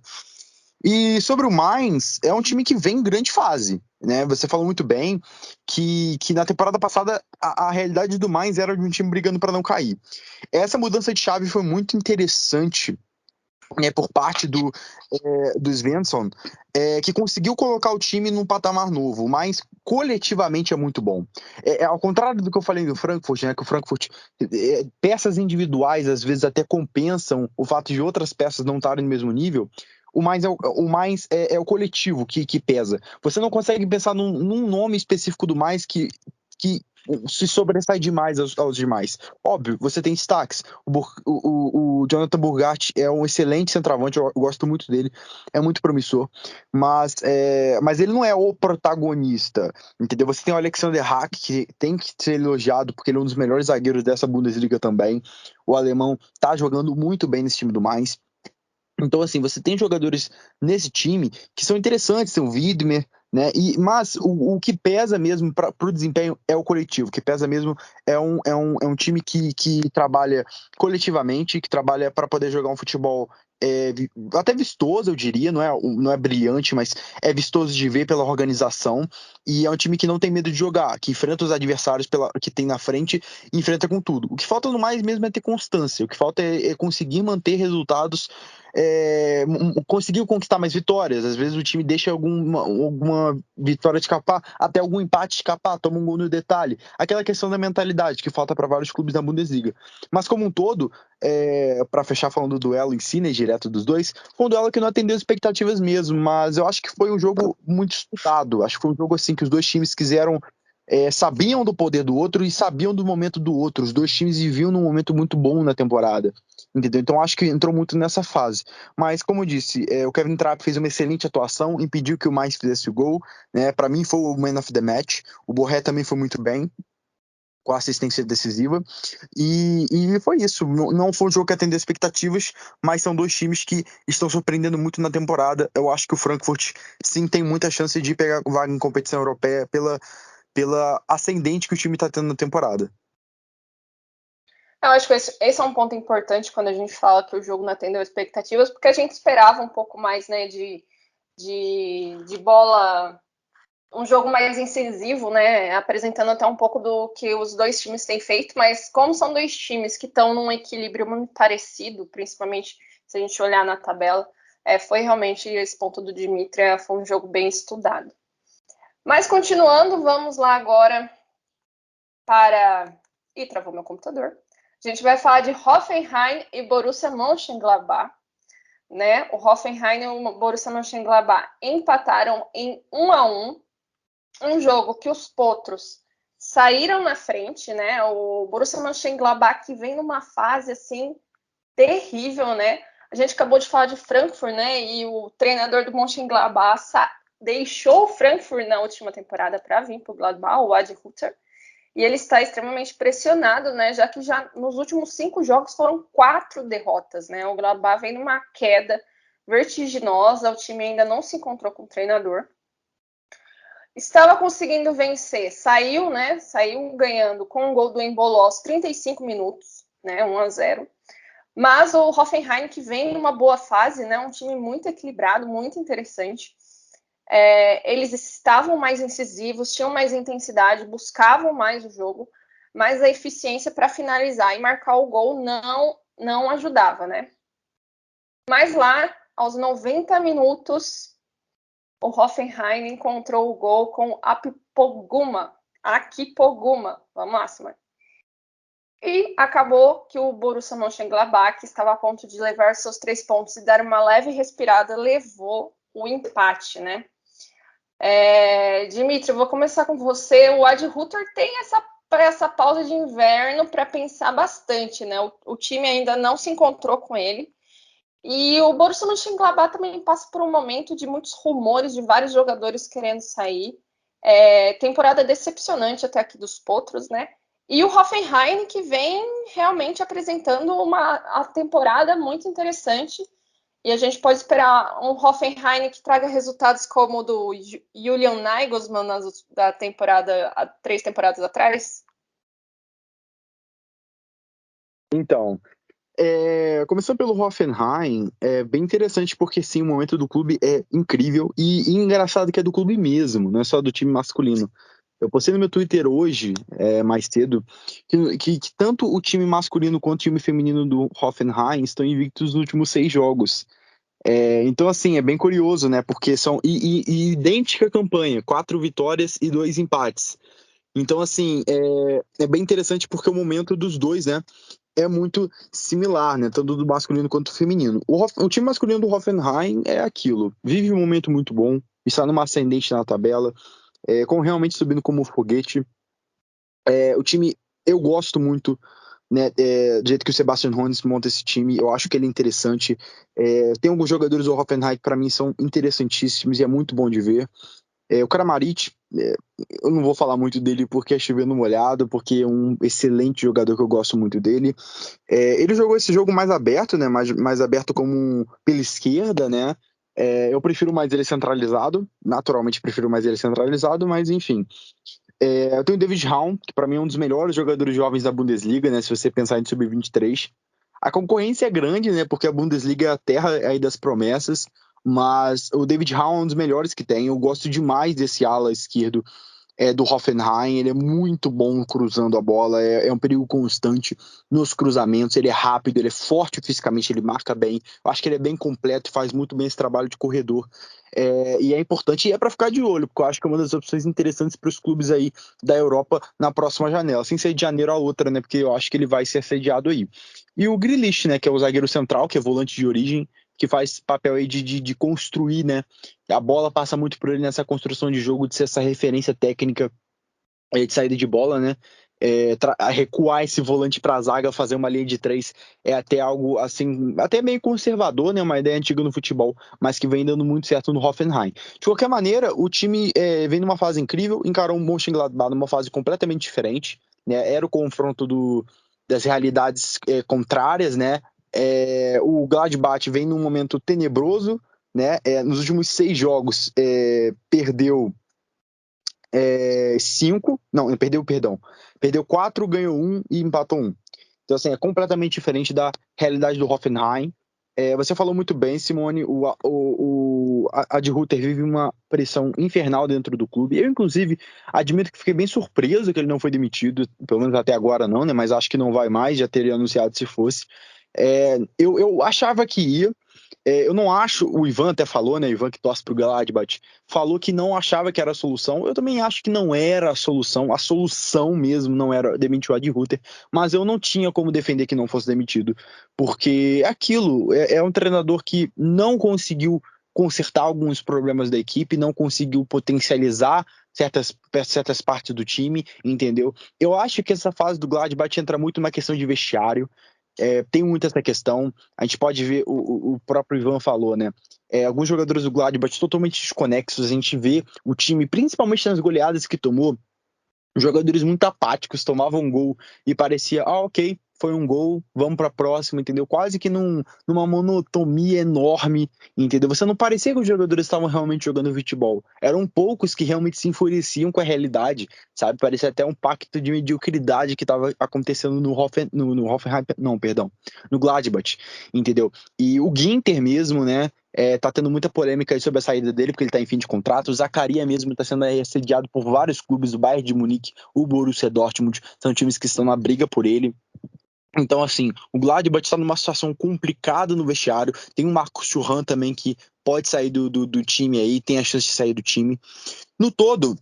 E sobre o Mainz, é um time que vem em grande fase, né? Você falou muito bem que na temporada passada a realidade do Mainz era de um time brigando para não cair. Essa mudança de chave foi muito interessante, né, por parte do Svensson, que conseguiu colocar o time num patamar novo, mas coletivamente é muito bom. Ao contrário do que eu falei do Frankfurt, né, que o Frankfurt, peças individuais às vezes até compensam o fato de outras peças não estarem no mesmo nível. O mais é o coletivo que pesa. Você não consegue pensar num nome específico do mais que se sobressai demais aos demais. Óbvio, você tem destaques. O Jonathan Burgart é um excelente centroavante, eu gosto muito dele, é muito promissor, mas ele não é o protagonista, entendeu? Você tem o Alexander Hack, que tem que ser elogiado, porque ele é um dos melhores zagueiros dessa Bundesliga também. O alemão tá jogando muito bem nesse time do Mainz. Então, assim, você tem jogadores nesse time que são interessantes, tem o Widmer, né? Mas o que pesa mesmo para o desempenho é o coletivo. O que pesa mesmo é um time que trabalha coletivamente, que trabalha para poder jogar um futebol até vistoso, eu diria, não é brilhante, mas é vistoso de ver pela organização. E é um time que não tem medo de jogar, que enfrenta os adversários que tem na frente e enfrenta com tudo. O que falta no mais mesmo é ter constância, o que falta é conseguir manter resultados. Conseguiu conquistar mais vitórias. Às vezes o time deixa alguma vitória escapar, até algum empate escapar, toma um gol no detalhe. Aquela questão da mentalidade que falta para vários clubes da Bundesliga. Mas como um todo, para fechar falando do duelo em si, né, direto dos dois, foi um duelo que não atendeu as expectativas mesmo, mas eu acho que foi um jogo muito disputado. Acho que foi um jogo assim que os dois times quiseram, sabiam do poder do outro e sabiam do momento do outro. Os dois times viviam num momento muito bom na temporada, entendeu? Então acho que entrou muito nessa fase. Mas, como eu disse, o Kevin Trapp fez uma excelente atuação, impediu que o Mainz fizesse o gol, né? Para mim foi o man of the match. O Borré também foi muito bem, com a assistência decisiva. E foi isso. Não foi um jogo que atendeu expectativas, mas são dois times que estão surpreendendo muito na temporada. Eu acho que o Frankfurt, sim, tem muita chance de pegar vaga em competição europeia pela ascendente que o time está tendo na temporada. Eu acho que esse é um ponto importante quando a gente fala que o jogo não atendeu expectativas, porque a gente esperava um pouco mais, né, de bola, um jogo mais incisivo, né, apresentando até um pouco do que os dois times têm feito, mas como são dois times que estão num equilíbrio muito parecido, principalmente se a gente olhar na tabela, foi realmente esse ponto do Dmitry, foi um jogo bem estudado. Mas continuando, vamos lá agora para... Ih, travou meu computador. A gente vai falar de Hoffenheim e Borussia Mönchengladbach, né? O Hoffenheim e o Borussia Mönchengladbach empataram em 1-1, um jogo que os potros saíram na frente, né? O Borussia Mönchengladbach que vem numa fase assim terrível, né? A gente acabou de falar de Frankfurt, né? E o treinador do Mönchengladbach deixou o Frankfurt na última temporada para vir para o Gladbach, o Adi Hütter. E ele está extremamente pressionado, né? Já que já nos últimos 5 jogos foram 4 derrotas, né? O Gladbach vem numa queda vertiginosa, o time ainda não se encontrou com o treinador. Estava conseguindo vencer, saiu, né? Saiu ganhando com um gol do Embolo aos 35 minutos, né? 1-0. Mas o Hoffenheim, que vem numa boa fase, né? Um time muito equilibrado, muito interessante. Eles estavam mais incisivos, tinham mais intensidade, buscavam mais o jogo, mas a eficiência para finalizar e marcar o gol não ajudava, né? Mas lá, aos 90 minutos, o Hoffenheim encontrou o gol com Akpoguma. Vamos lá, Simone. E acabou que o Borussia Mönchengladbach, que estava a ponto de levar seus 3 pontos e dar uma leve respirada, levou o empate, né? Dmitry, eu vou começar com você. O Adi Hütter tem essa pausa de inverno para pensar bastante, né? O time ainda não se encontrou com ele. E o Borussia Mönchengladbach também passa por um momento de muitos rumores de vários jogadores querendo sair. Temporada decepcionante até aqui dos potros, né? E o Hoffenheim, que vem realmente apresentando uma temporada muito interessante. E a gente pode esperar um Hoffenheim que traga resultados como o do Julian Nagelsmann da temporada, 3 temporadas atrás? Então, começando pelo Hoffenheim, é bem interessante porque sim, o momento do clube é incrível e engraçado que é do clube mesmo, não é só do time masculino. Eu postei no meu Twitter hoje, mais cedo, que tanto o time masculino quanto o time feminino do Hoffenheim estão invictos nos últimos 6 jogos. Então, assim, é bem curioso, né? Porque são idêntica campanha, 4 vitórias e 2 empates. Então, assim, é bem interessante porque o momento dos dois, né? É muito similar, né? Tanto do masculino quanto do feminino. O time masculino do Hoffenheim é aquilo. Vive um momento muito bom, está numa ascendente na tabela, com realmente subindo como um foguete. O time, eu gosto muito, né, do jeito que o Sebastian Hoeneß monta esse time, eu acho que ele é interessante. Tem alguns jogadores do Hoffenheim que para mim são interessantíssimos e é muito bom de ver. O Kramaric, eu não vou falar muito dele porque é chovendo molhado, porque é um excelente jogador que eu gosto muito dele. Ele jogou esse jogo mais aberto, né, mais aberto pela esquerda, né. Eu prefiro mais ele centralizado, naturalmente prefiro mais ele centralizado, mas enfim. Eu tenho o David Raum, que para mim é um dos melhores jogadores jovens da Bundesliga, né? Se você pensar em sub-23. A concorrência é grande, né? Porque a Bundesliga é a terra aí das promessas, mas o David Raum é um dos melhores que tem. Eu gosto demais desse ala esquerdo do Hoffenheim, ele é muito bom cruzando a bola, é um perigo constante nos cruzamentos, ele é rápido, ele é forte fisicamente, ele marca bem, eu acho que ele é bem completo, faz muito bem esse trabalho de corredor, e é importante, e é para ficar de olho, porque eu acho que é uma das opções interessantes para os clubes aí da Europa na próxima janela, sem ser de janeiro a outra, né, porque eu acho que ele vai ser assediado aí. E o Grealish, né, que é o zagueiro central, que é volante de origem, que faz papel aí de construir, né? A bola passa muito por ele nessa construção de jogo, de ser essa referência técnica de saída de bola, né? Recuar esse volante para a zaga, fazer uma linha de 3 é até algo assim, até meio conservador, né? Uma ideia antiga no futebol, mas que vem dando muito certo no Hoffenheim. De qualquer maneira, o time vem numa fase incrível, encarou um Mönchengladbach numa fase completamente diferente, né? Era o confronto das realidades contrárias, né? O Gladbach vem num momento tenebroso, né? Nos últimos 6 jogos perdeu 5, não, perdeu 4, ganhou 1 e empatou 1. Então, assim, é completamente diferente da realidade do Hoffenheim. Você falou muito bem, Simone, a de Ruther vive uma pressão infernal dentro do clube. Eu, inclusive, admito que fiquei bem surpreso que ele não foi demitido, pelo menos até agora não, né? Mas acho que não vai mais, já teria anunciado se fosse. Eu achava que ia. Eu não acho, o Ivan até falou, né? O Ivan que torce pro Gladbach, falou que não achava que era a solução. Eu também acho que não era a solução mesmo não era demitir o Adi Ruther, mas eu não tinha como defender que não fosse demitido, porque aquilo é um treinador que não conseguiu consertar alguns problemas da equipe, não conseguiu potencializar certas partes do time, entendeu? Eu acho que essa fase do Gladbach entra muito numa questão de vestiário. Tem muito essa questão. A gente pode ver, o próprio Ivan falou, né? Alguns jogadores do Gladbach totalmente desconexos. A gente vê o time, principalmente nas goleadas que tomou, jogadores muito apáticos, tomavam um gol e parecia, ok, foi um gol, vamos para a próxima, entendeu? Quase que numa monotonia enorme, entendeu? Você não parecia que os jogadores estavam realmente jogando futebol. Eram poucos que realmente se enfureciam com a realidade, sabe? Parecia até um pacto de mediocridade que estava acontecendo no Hoffenheim, não, perdão, no Gladbach, entendeu? E o Ginter mesmo, né? Tá tendo muita polêmica aí sobre a saída dele, porque ele tá em fim de contrato. O Zakaria mesmo tá sendo assediado por vários clubes, o Bayern de Munique, o Borussia Dortmund, são times que estão na briga por ele. Então, assim, o Gladbach está numa situação complicada no vestiário. Tem o Marcos Thuram também que pode sair do time aí, tem a chance de sair do time. No todo,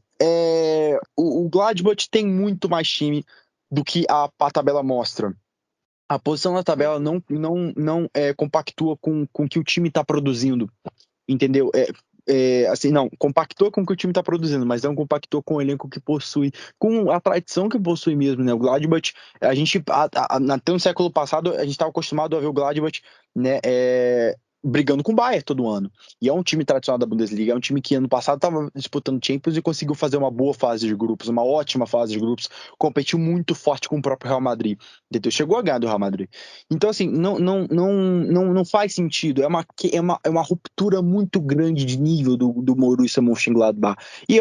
o Gladbach tem muito mais time do que a tabela mostra. A posição na tabela não compactua com o que o time está produzindo, entendeu? Assim, não, compactou com o que o time está produzindo, mas não compactou com o elenco que possui, com a tradição que possui mesmo, né? O Gladbach, a gente, até no século passado, a gente estava acostumado a ver o Gladbach, né, brigando com o Bayern todo ano. E é um time tradicional da Bundesliga, é um time que ano passado estava disputando Champions e conseguiu fazer uma boa fase de grupos, uma ótima fase de grupos, competiu muito forte com o próprio Real Madrid, entendeu? Chegou a ganhar do Real Madrid. Então, assim, não faz sentido, é uma ruptura muito grande de nível do Borussia Mönchengladbach. E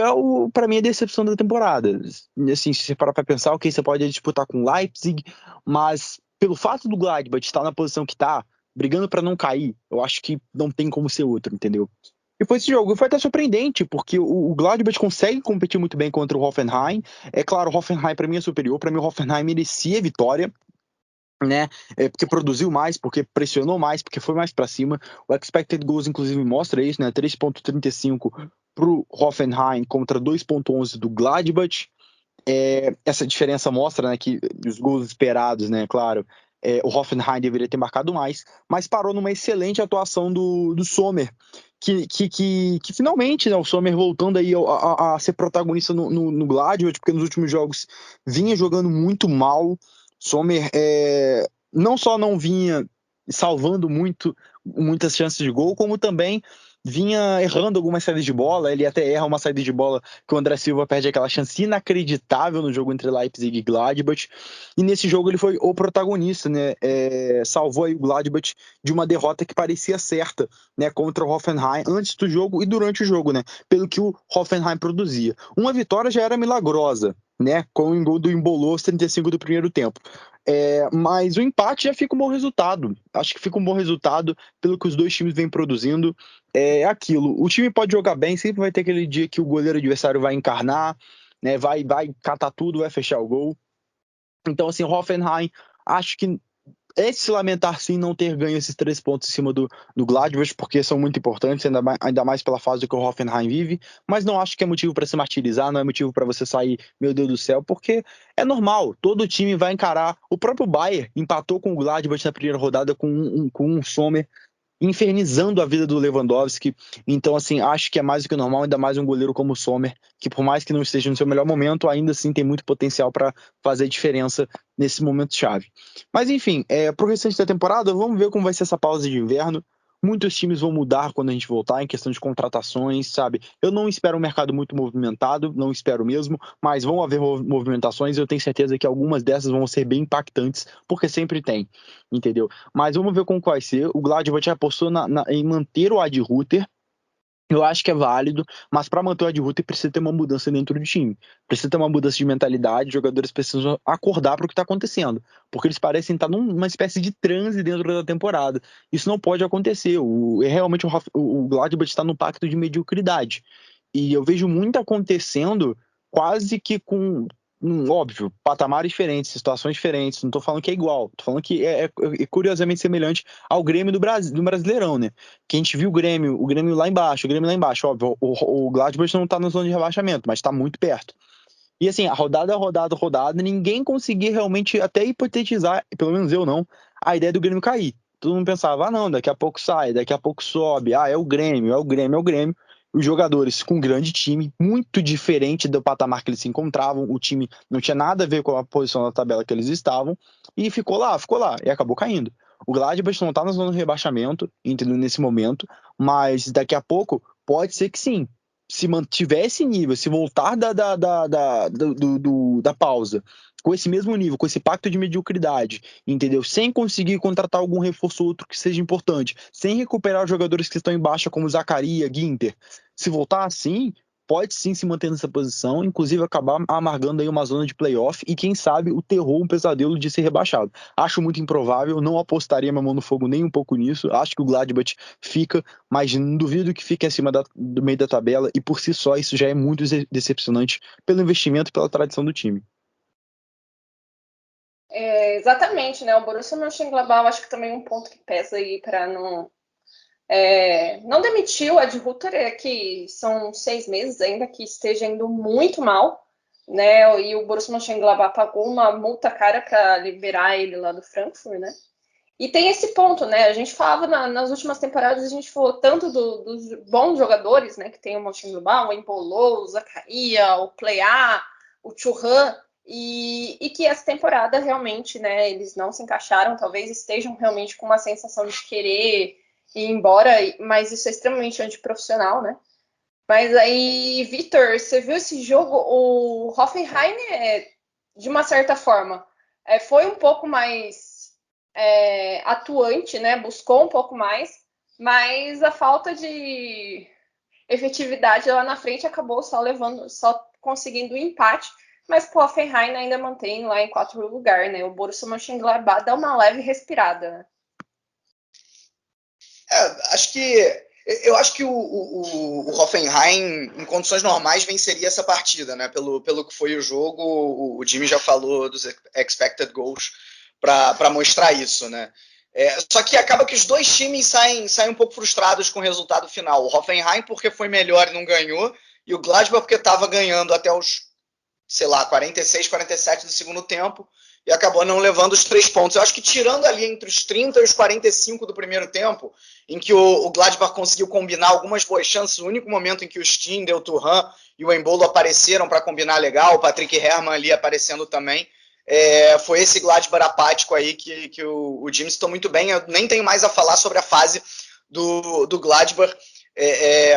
para mim, a decepção da temporada. Assim, se você parar para pensar, ok, você pode disputar com o Leipzig, mas pelo fato do Gladbach estar na posição que está, brigando para não cair, eu acho que não tem como ser outro, entendeu? E foi esse jogo, foi até surpreendente, porque o Gladbach consegue competir muito bem contra o Hoffenheim. É claro, o Hoffenheim para mim é superior, para mim o Hoffenheim merecia vitória, né? Porque produziu mais, porque pressionou mais, porque foi mais para cima. O expected goals inclusive mostra isso, né? 3.35 pro Hoffenheim contra 2.11 do Gladbach. Essa diferença mostra, né, que os gols esperados, né, claro, o Hoffenheim deveria ter marcado mais, mas parou numa excelente atuação do Sommer, que finalmente, né, o Sommer voltando aí a ser protagonista no Gladbach, porque nos últimos jogos vinha jogando muito mal. Sommer não só não vinha salvando muitas chances de gol, como também vinha errando algumas saídas de bola. Ele até erra uma saída de bola que o André Silva perde aquela chance inacreditável no jogo entre Leipzig e Gladbach. E nesse jogo ele foi o protagonista, né? Salvou aí o Gladbach de uma derrota que parecia certa, né? Contra o Hoffenheim antes do jogo e durante o jogo, né? Pelo que o Hoffenheim produzia. Uma vitória já era milagrosa, né? Com o gol do Embolo aos 35 do primeiro tempo. Mas o empate já fica um bom resultado. Acho que fica um bom resultado pelo que os dois times vêm produzindo. Aquilo. O time pode jogar bem, sempre vai ter aquele dia que o goleiro adversário vai encarnar, né? Vai catar tudo, vai fechar o gol. Então, assim, o Hoffenheim, acho que é de se lamentar sim não ter ganho esses 3 pontos em cima do Gladbach, porque são muito importantes, ainda mais pela fase que o Hoffenheim vive, mas não acho que é motivo para se martirizar, não é motivo para você sair, meu Deus do céu, porque é normal, todo time vai encarar. O próprio Bayern empatou com o Gladbach na primeira rodada com um Sommer, infernizando a vida do Lewandowski. Então, assim, acho que é mais do que normal, ainda mais um goleiro como o Sommer, que por mais que não esteja no seu melhor momento, ainda assim tem muito potencial para fazer diferença nesse momento chave. Mas, enfim, pro restante da temporada, vamos ver como vai ser essa pausa de inverno. Muitos times vão mudar quando a gente voltar em questão de contratações, sabe? Eu não espero um mercado muito movimentado, não espero mesmo, mas vão haver movimentações e eu tenho certeza que algumas dessas vão ser bem impactantes, porque sempre tem, entendeu? Mas vamos ver como vai ser. O Gladbach apostou em manter o Adi Ruther, Eu acho que é válido, mas para manter o Ad Ruther precisa ter uma mudança dentro do time. Precisa ter uma mudança de mentalidade, os jogadores precisam acordar para o que está acontecendo, porque eles parecem estar numa espécie de transe dentro da temporada. Isso não pode acontecer. Realmente o Gladbach está no pacto de mediocridade. E eu vejo muito acontecendo quase que com, óbvio, patamares diferentes, situações diferentes. Não estou falando que é igual, estou falando que é curiosamente semelhante ao Grêmio do Brasil, do Brasileirão, né? Que a gente viu o Grêmio lá embaixo, óbvio, o Gladbach não tá na zona de rebaixamento, mas tá muito perto. E assim, a rodada, ninguém conseguia realmente até hipotetizar, pelo menos eu não, a ideia do Grêmio cair. Todo mundo pensava, não, daqui a pouco sai, daqui a pouco sobe, é o Grêmio, é o Grêmio, é o Grêmio. Os jogadores com um grande time, muito diferente do patamar que eles se encontravam, o time não tinha nada a ver com a posição na tabela que eles estavam, e ficou lá, e acabou caindo. O Gladbach não tá na zona de rebaixamento, entendeu, nesse momento, mas daqui a pouco pode ser que sim, se mantiver esse nível, se voltar da pausa com esse mesmo nível, com esse pacto de mediocridade, entendeu? Sem conseguir contratar algum reforço ou outro que seja importante, sem recuperar os jogadores que estão em baixa, como Zaccaria, Ginter, se voltar assim, pode sim se manter nessa posição, inclusive acabar amargando aí uma zona de playoff e quem sabe o terror, um pesadelo de ser rebaixado. Acho muito improvável, não apostaria minha mão no fogo nem um pouco nisso, acho que o Gladbach fica, mas não duvido que fique acima do meio da tabela e por si só isso já é muito decepcionante pelo investimento e pela tradição do time. Exatamente, né? O Borussia Mönchengladbach, acho que também é um ponto que pesa aí para não demitir o Ad Ruther, que são 6 meses ainda que esteja indo muito mal, né? E o Borussia Mönchengladbach pagou uma multa cara para liberar ele lá do Frankfurt, né? E tem esse ponto, né? A gente falava nas últimas temporadas, a gente falou tanto dos bons jogadores, né? Que tem o Mönchengladbach, o Embolo, o Zaccaria, o Plea, o Thuram, e que essa temporada realmente, né? Eles não se encaixaram, talvez estejam realmente com uma sensação de querer ir embora, mas isso é extremamente antiprofissional, né? Mas aí, Vitor, você viu esse jogo? O Hoffenheim, de uma certa forma, foi um pouco mais atuante, né? Buscou um pouco mais, mas a falta de efetividade lá na frente acabou só conseguindo um empate. Mas o Hoffenheim ainda mantém lá em 4º lugar, né? O Borussia Mönchengladbach dá uma leve respirada, né? Eu acho que o Hoffenheim, em condições normais, venceria essa partida, né? Pelo que foi o jogo, o Jimmy já falou dos expected goals para mostrar isso, né? Só que acaba que os dois times saem um pouco frustrados com o resultado final. O Hoffenheim porque foi melhor e não ganhou, e o Gladbach porque estava ganhando até os, 46, 47 do segundo tempo, e acabou não levando os 3 pontos. Eu acho que tirando ali entre os 30 e os 45 do primeiro tempo, em que o Gladbach conseguiu combinar algumas boas chances, o único momento em que o Stindl, o Thuram e o Embolo apareceram para combinar legal, o Patrick Herrmann ali aparecendo também, foi esse Gladbach apático aí que o Jimmy citou muito bem. Eu nem tenho mais a falar sobre a fase do Gladbach,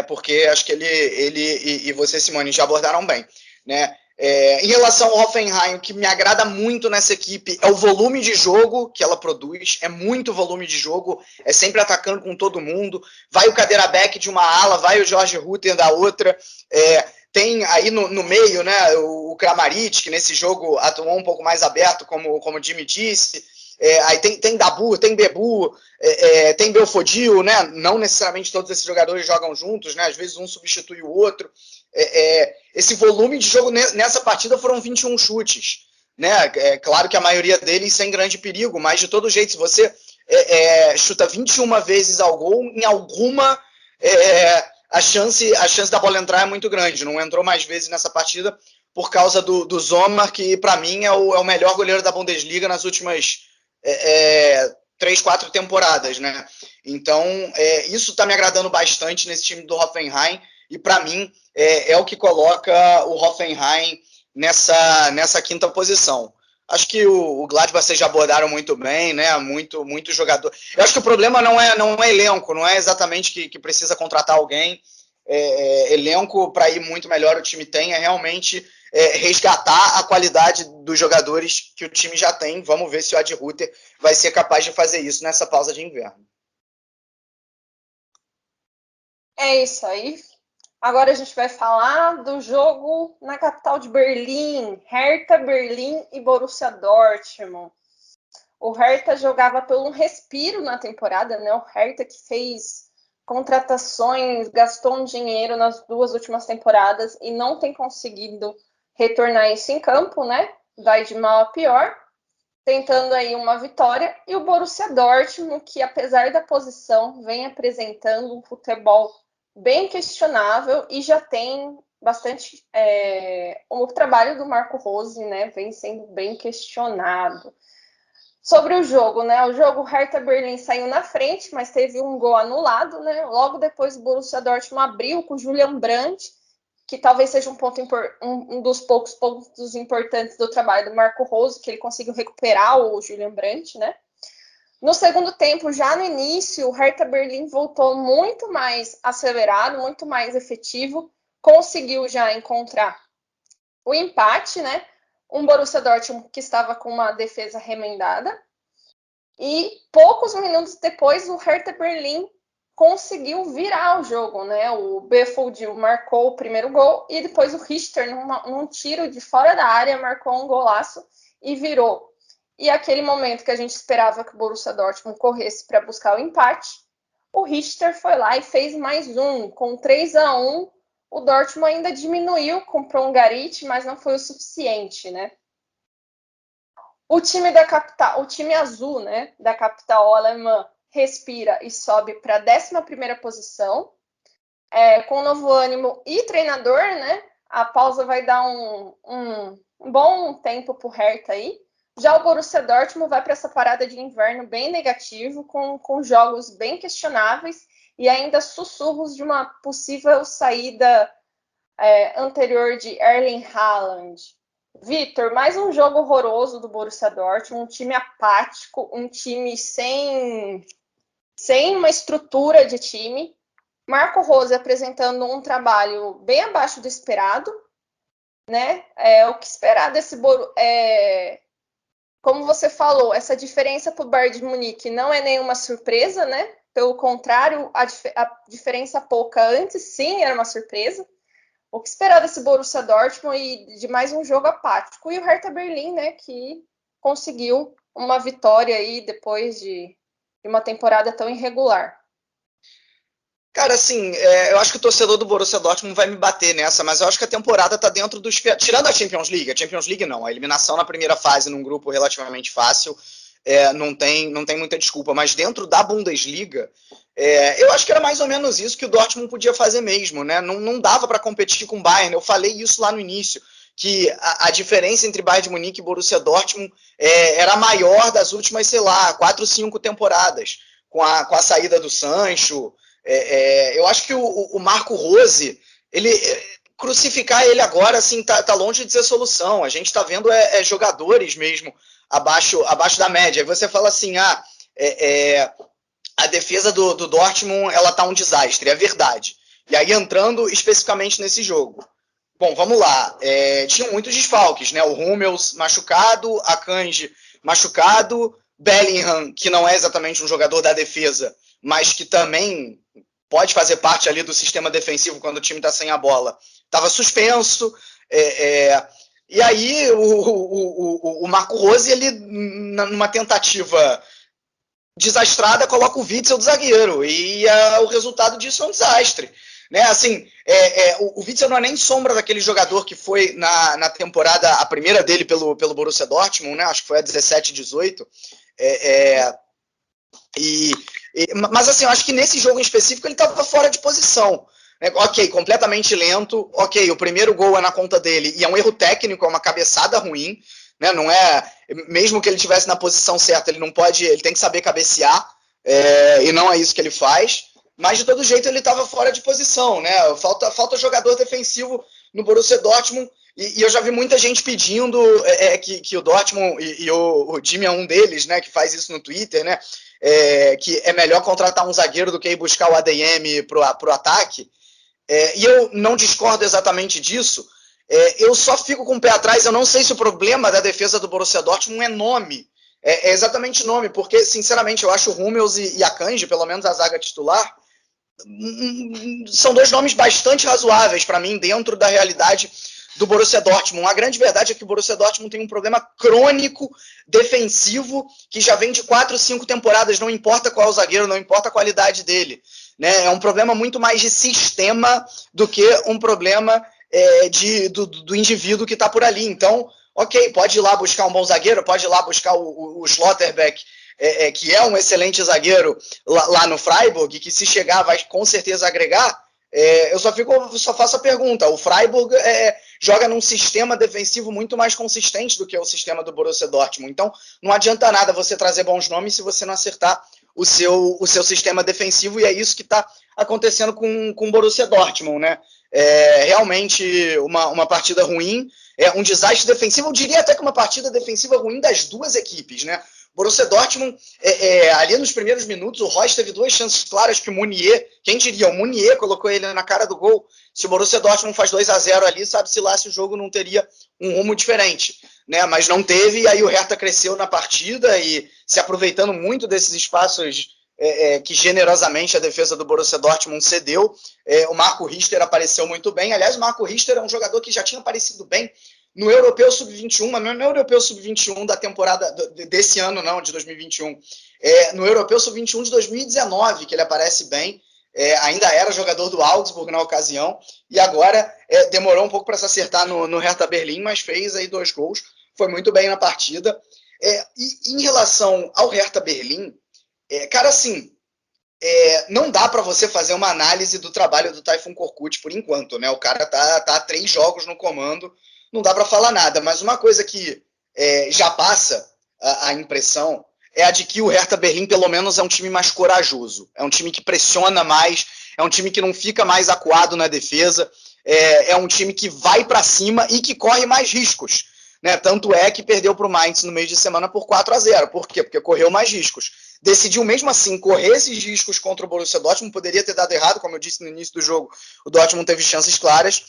porque acho que ele e você, Simone, já abordaram bem, né? Em relação ao Hoffenheim, o que me agrada muito nessa equipe é o volume de jogo que ela produz, é muito volume de jogo, é sempre atacando com todo mundo, vai o Kaderabek de uma ala, vai o Jorge Ruther da outra, tem aí no meio, né, o Kramaric, que nesse jogo atuou um pouco mais aberto, como o Jimmy disse, aí tem Dabu, tem Bebu, tem Belfodil, né? Não necessariamente todos esses jogadores jogam juntos, né? Às vezes um substitui o outro. Esse volume de jogo nessa partida foram 21 chutes, né? Claro que a maioria deles sem grande perigo, mas de todo jeito, se você chuta 21 vezes ao gol, em alguma a chance da bola entrar é muito grande. Não entrou mais vezes nessa partida por causa do Sommer, que para mim é o melhor goleiro da Bundesliga nas últimas 3, 4 temporadas, né? Então, isso está me agradando bastante nesse time do Hoffenheim, e para mim é o que coloca o Hoffenheim nessa quinta posição. Acho que o Gladbach vocês já abordaram muito bem, né? Muito jogador. Eu acho que o problema não é elenco, não é exatamente que precisa contratar alguém. Elenco para ir muito melhor o time tem, realmente resgatar a qualidade dos jogadores que o time já tem. Vamos ver se o Ad Ruther vai ser capaz de fazer isso nessa pausa de inverno. É isso aí. Agora a gente vai falar do jogo na capital de Berlim, Hertha Berlim e Borussia Dortmund. O Hertha jogava pelo um respiro na temporada, né? O Hertha que fez contratações, gastou um dinheiro nas 2 últimas temporadas e não tem conseguido retornar isso em campo, né? Vai de mal a pior, tentando aí uma vitória. E o Borussia Dortmund, que apesar da posição, vem apresentando um futebol bem questionável e já tem bastante... o trabalho do Marco Rose, né? Vem sendo bem questionado. Sobre o jogo, né? O jogo, o Hertha Berlim saiu na frente, mas teve um gol anulado, né? Logo depois, o Borussia Dortmund abriu com o Julian Brandt, que talvez seja um dos poucos pontos importantes do trabalho do Marco Rose, que ele conseguiu recuperar o Julian Brandt, né? No segundo tempo, já no início, o Hertha Berlim voltou muito mais acelerado, muito mais efetivo, conseguiu já encontrar o empate, né? Um Borussia Dortmund que estava com uma defesa remendada. E poucos minutos depois, o Hertha Berlim conseguiu virar o jogo, né? O Belfodil marcou o primeiro gol e depois o Richter, num tiro de fora da área, marcou um golaço e virou. E aquele momento que a gente esperava que o Borussia Dortmund corresse para buscar o empate, o Richter foi lá e fez mais um. Com 3-1, o Dortmund ainda diminuiu, comprou um Garit, mas não foi o suficiente, né? O time da capital, o time azul, né, da capital alemã, respira e sobe para a 11ª posição, com novo ânimo e treinador, né? A pausa vai dar um bom tempo para o Hertha aí. Já o Borussia Dortmund vai para essa parada de inverno bem negativo, com jogos bem questionáveis e ainda sussurros de uma possível saída anterior de Erling Haaland. Vitor, mais um jogo horroroso do Borussia Dortmund, um time apático, um time sem uma estrutura de time. Marco Rose apresentando um trabalho bem abaixo do esperado, né? O que esperar desse Borussia... Como você falou, essa diferença para o Bayern de Munique não é nenhuma surpresa, né? Pelo contrário, a diferença pouca antes sim era uma surpresa. O que esperar desse Borussia Dortmund e de mais um jogo apático? E o Hertha Berlim, né, que conseguiu uma vitória aí depois de uma temporada tão irregular. Cara, assim, eu acho que o torcedor do Borussia Dortmund vai me bater nessa, mas eu acho que a temporada tá dentro dos... Tirando a Champions League não, a eliminação na primeira fase num grupo relativamente fácil, não tem muita desculpa, mas dentro da Bundesliga, eu acho que era mais ou menos isso que o Dortmund podia fazer mesmo, né? Não dava para competir com o Bayern, eu falei isso lá no início, que a diferença entre Bayern de Munique e Borussia Dortmund era maior das últimas, sei lá, 4 ou 5 temporadas, com a saída do Sancho. Eu acho que o Marco Rose, crucificar ele agora, assim, tá longe de ser solução. A gente está vendo jogadores mesmo abaixo da média. Aí você fala assim, a defesa do Dortmund, ela tá um desastre, é verdade. E aí entrando especificamente nesse jogo. Bom, vamos lá. Tinham muitos desfalques, né? O Hummels machucado, Akanji machucado, Bellingham, que não é exatamente um jogador da defesa, mas que também pode fazer parte ali do sistema defensivo quando o time está sem a bola, estava suspenso. E aí o Marco Rose, ele, numa tentativa desastrada, coloca o Witzel do zagueiro, e o resultado disso é um desastre. Né? Assim, o Witzel não é nem sombra daquele jogador que foi na temporada, a primeira dele pelo Borussia Dortmund, né? Acho que foi a 17-18. Mas assim, eu acho que nesse jogo em específico ele estava fora de posição. Ok, completamente lento. Ok, o primeiro gol é na conta dele e é um erro técnico, é uma cabeçada ruim. Né? Não é, mesmo que ele estivesse na posição certa, ele não pode, ele tem que saber cabecear, e não é isso que ele faz. Mas de todo jeito ele estava fora de posição, né? Falta jogador defensivo no Borussia Dortmund, e eu já vi muita gente pedindo que o Dortmund, e o Jimmy é um deles, né, que faz isso no Twitter, né, que é melhor contratar um zagueiro do que ir buscar o ADM pro ataque, e eu não discordo exatamente disso. Eu só fico com o pé atrás. Eu não sei se o problema da defesa do Borussia Dortmund é nome, é exatamente nome, porque sinceramente eu acho o Hummels e a Akanji, pelo menos a zaga titular, são dois nomes bastante razoáveis para mim dentro da realidade do Borussia Dortmund. A grande verdade é que o Borussia Dortmund tem um problema crônico defensivo que já vem de 4, 5 temporadas, não importa qual é o zagueiro, não importa a qualidade dele. Né? É um problema muito mais de sistema do que um problema do indivíduo que está por ali. Então, ok, pode ir lá buscar um bom zagueiro, pode ir lá buscar o Schlotterbeck, que é um excelente zagueiro lá no Freiburg, que se chegar vai com certeza agregar. Eu só faço a pergunta, o Freiburg joga num sistema defensivo muito mais consistente do que o sistema do Borussia Dortmund, então não adianta nada você trazer bons nomes se você não acertar o seu sistema defensivo, e é isso que está acontecendo com o Borussia Dortmund, né? Realmente uma partida ruim, um desastre defensivo, eu diria até que uma partida defensiva ruim das duas equipes, né? Borussia Dortmund, ali nos primeiros minutos, o Royce teve 2 chances claras que o Meunier, quem diria, o Meunier colocou ele na cara do gol. Se o Borussia Dortmund faz 2-0 ali, sabe-se lá se o jogo não teria um rumo diferente, né? Mas não teve, e aí o Hertha cresceu na partida e se aproveitando muito desses espaços que generosamente a defesa do Borussia Dortmund cedeu. O Marco Richter apareceu muito bem. Aliás, o Marco Richter é um jogador que já tinha aparecido bem no Europeu Sub-21, mas não é no Europeu Sub-21 da temporada desse ano, não, de 2021. No Europeu Sub-21 de 2019, que ele aparece bem. Ainda era jogador do Augsburg na ocasião, e agora demorou um pouco para se acertar no Hertha Berlim, mas fez aí 2 gols, foi muito bem na partida. E em relação ao Hertha Berlim, cara, assim, não dá para você fazer uma análise do trabalho do Tayfun Korkut por enquanto, né? O cara tá há 3 jogos no comando, não dá para falar nada, mas uma coisa que já passa a impressão é a de que o Hertha Berlim pelo menos é um time mais corajoso, é um time que pressiona mais, é um time que não fica mais acuado na defesa, é um time que vai para cima e que corre mais riscos, né? Tanto é que perdeu para o Mainz no meio de semana por 4-0, por quê? Porque correu mais riscos. Decidiu mesmo assim correr esses riscos contra o Borussia Dortmund, poderia ter dado errado, como eu disse no início do jogo, o Dortmund teve chances claras,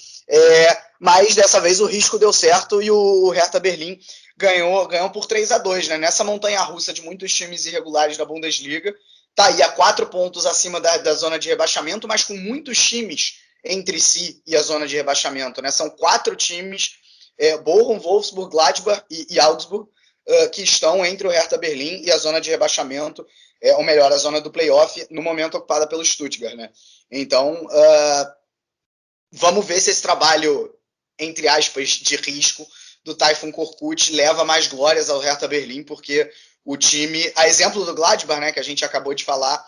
mas dessa vez o risco deu certo e o Hertha Berlim ganhou por 3-2, né? Nessa montanha-russa de muitos times irregulares da Bundesliga, tá aí a 4 pontos acima da zona de rebaixamento, mas com muitos times entre si e a zona de rebaixamento, né? São 4 times, Bochum, Wolfsburg, Gladbach e Augsburg, que estão entre o Hertha Berlim e a zona de rebaixamento, ou melhor, a zona do playoff, no momento ocupada pelo Stuttgart, né? Então, vamos ver se esse trabalho, entre aspas, de risco do Tayfun Korkut leva mais glórias ao Hertha Berlim, porque o time, a exemplo do Gladbach, né, que a gente acabou de falar,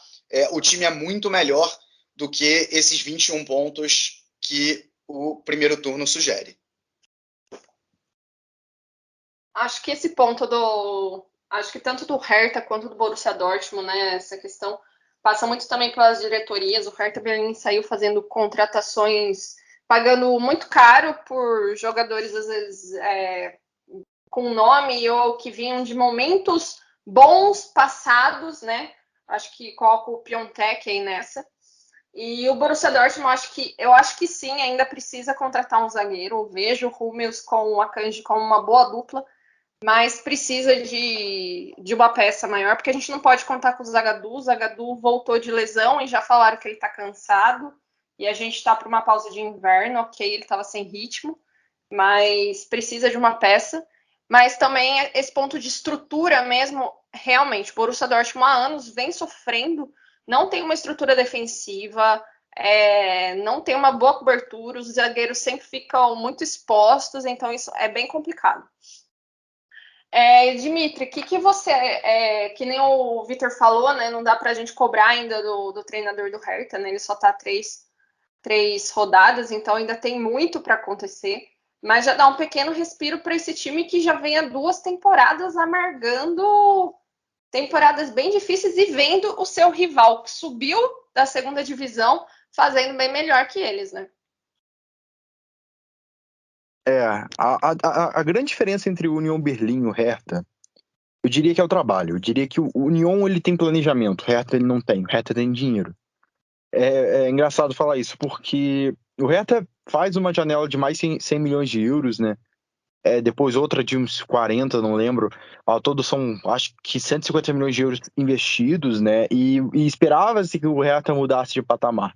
o time é muito melhor do que esses 21 pontos que o primeiro turno sugere. Acho que esse ponto acho que tanto do Hertha quanto do Borussia Dortmund, né, essa questão passa muito também pelas diretorias. O Hertha Berlim saiu fazendo contratações, pagando muito caro por jogadores, às vezes, com nome ou que vinham de momentos bons passados, né? Acho que coloco o Piontek aí nessa. E o Borussia Dortmund, eu acho que sim, ainda precisa contratar um zagueiro. Eu vejo o Hummels com o Akanji como uma boa dupla, mas precisa de uma peça maior, porque a gente não pode contar com o Zagadou. O Zagadou voltou de lesão e já falaram que ele está cansado, e a gente está para uma pausa de inverno, ok, ele estava sem ritmo, mas precisa de uma peça. Mas também esse ponto de estrutura mesmo, realmente, o Borussia Dortmund há anos vem sofrendo, não tem uma estrutura defensiva, não tem uma boa cobertura, os zagueiros sempre ficam muito expostos, então isso é bem complicado. Dimitri, que você, que nem o Vitor falou, né, não dá pra gente cobrar ainda do treinador do Hertha, né, ele só tá 3 rodadas, então ainda tem muito para acontecer, mas já dá um pequeno respiro para esse time que já vem há 2 temporadas amargando temporadas bem difíceis e vendo o seu rival que subiu da 2ª divisão fazendo bem melhor que eles, né? A grande diferença entre o Union Berlim e o Hertha, eu diria que é o trabalho. Eu diria que o Union ele tem planejamento, o Hertha ele não tem. O Hertha tem dinheiro. É engraçado falar isso, porque o Hertha faz uma janela de mais 100 milhões de euros, né? depois outra de uns 40, não lembro. Ao todo são, acho que 150 milhões de euros investidos, né? E esperava-se que o Hertha mudasse de patamar.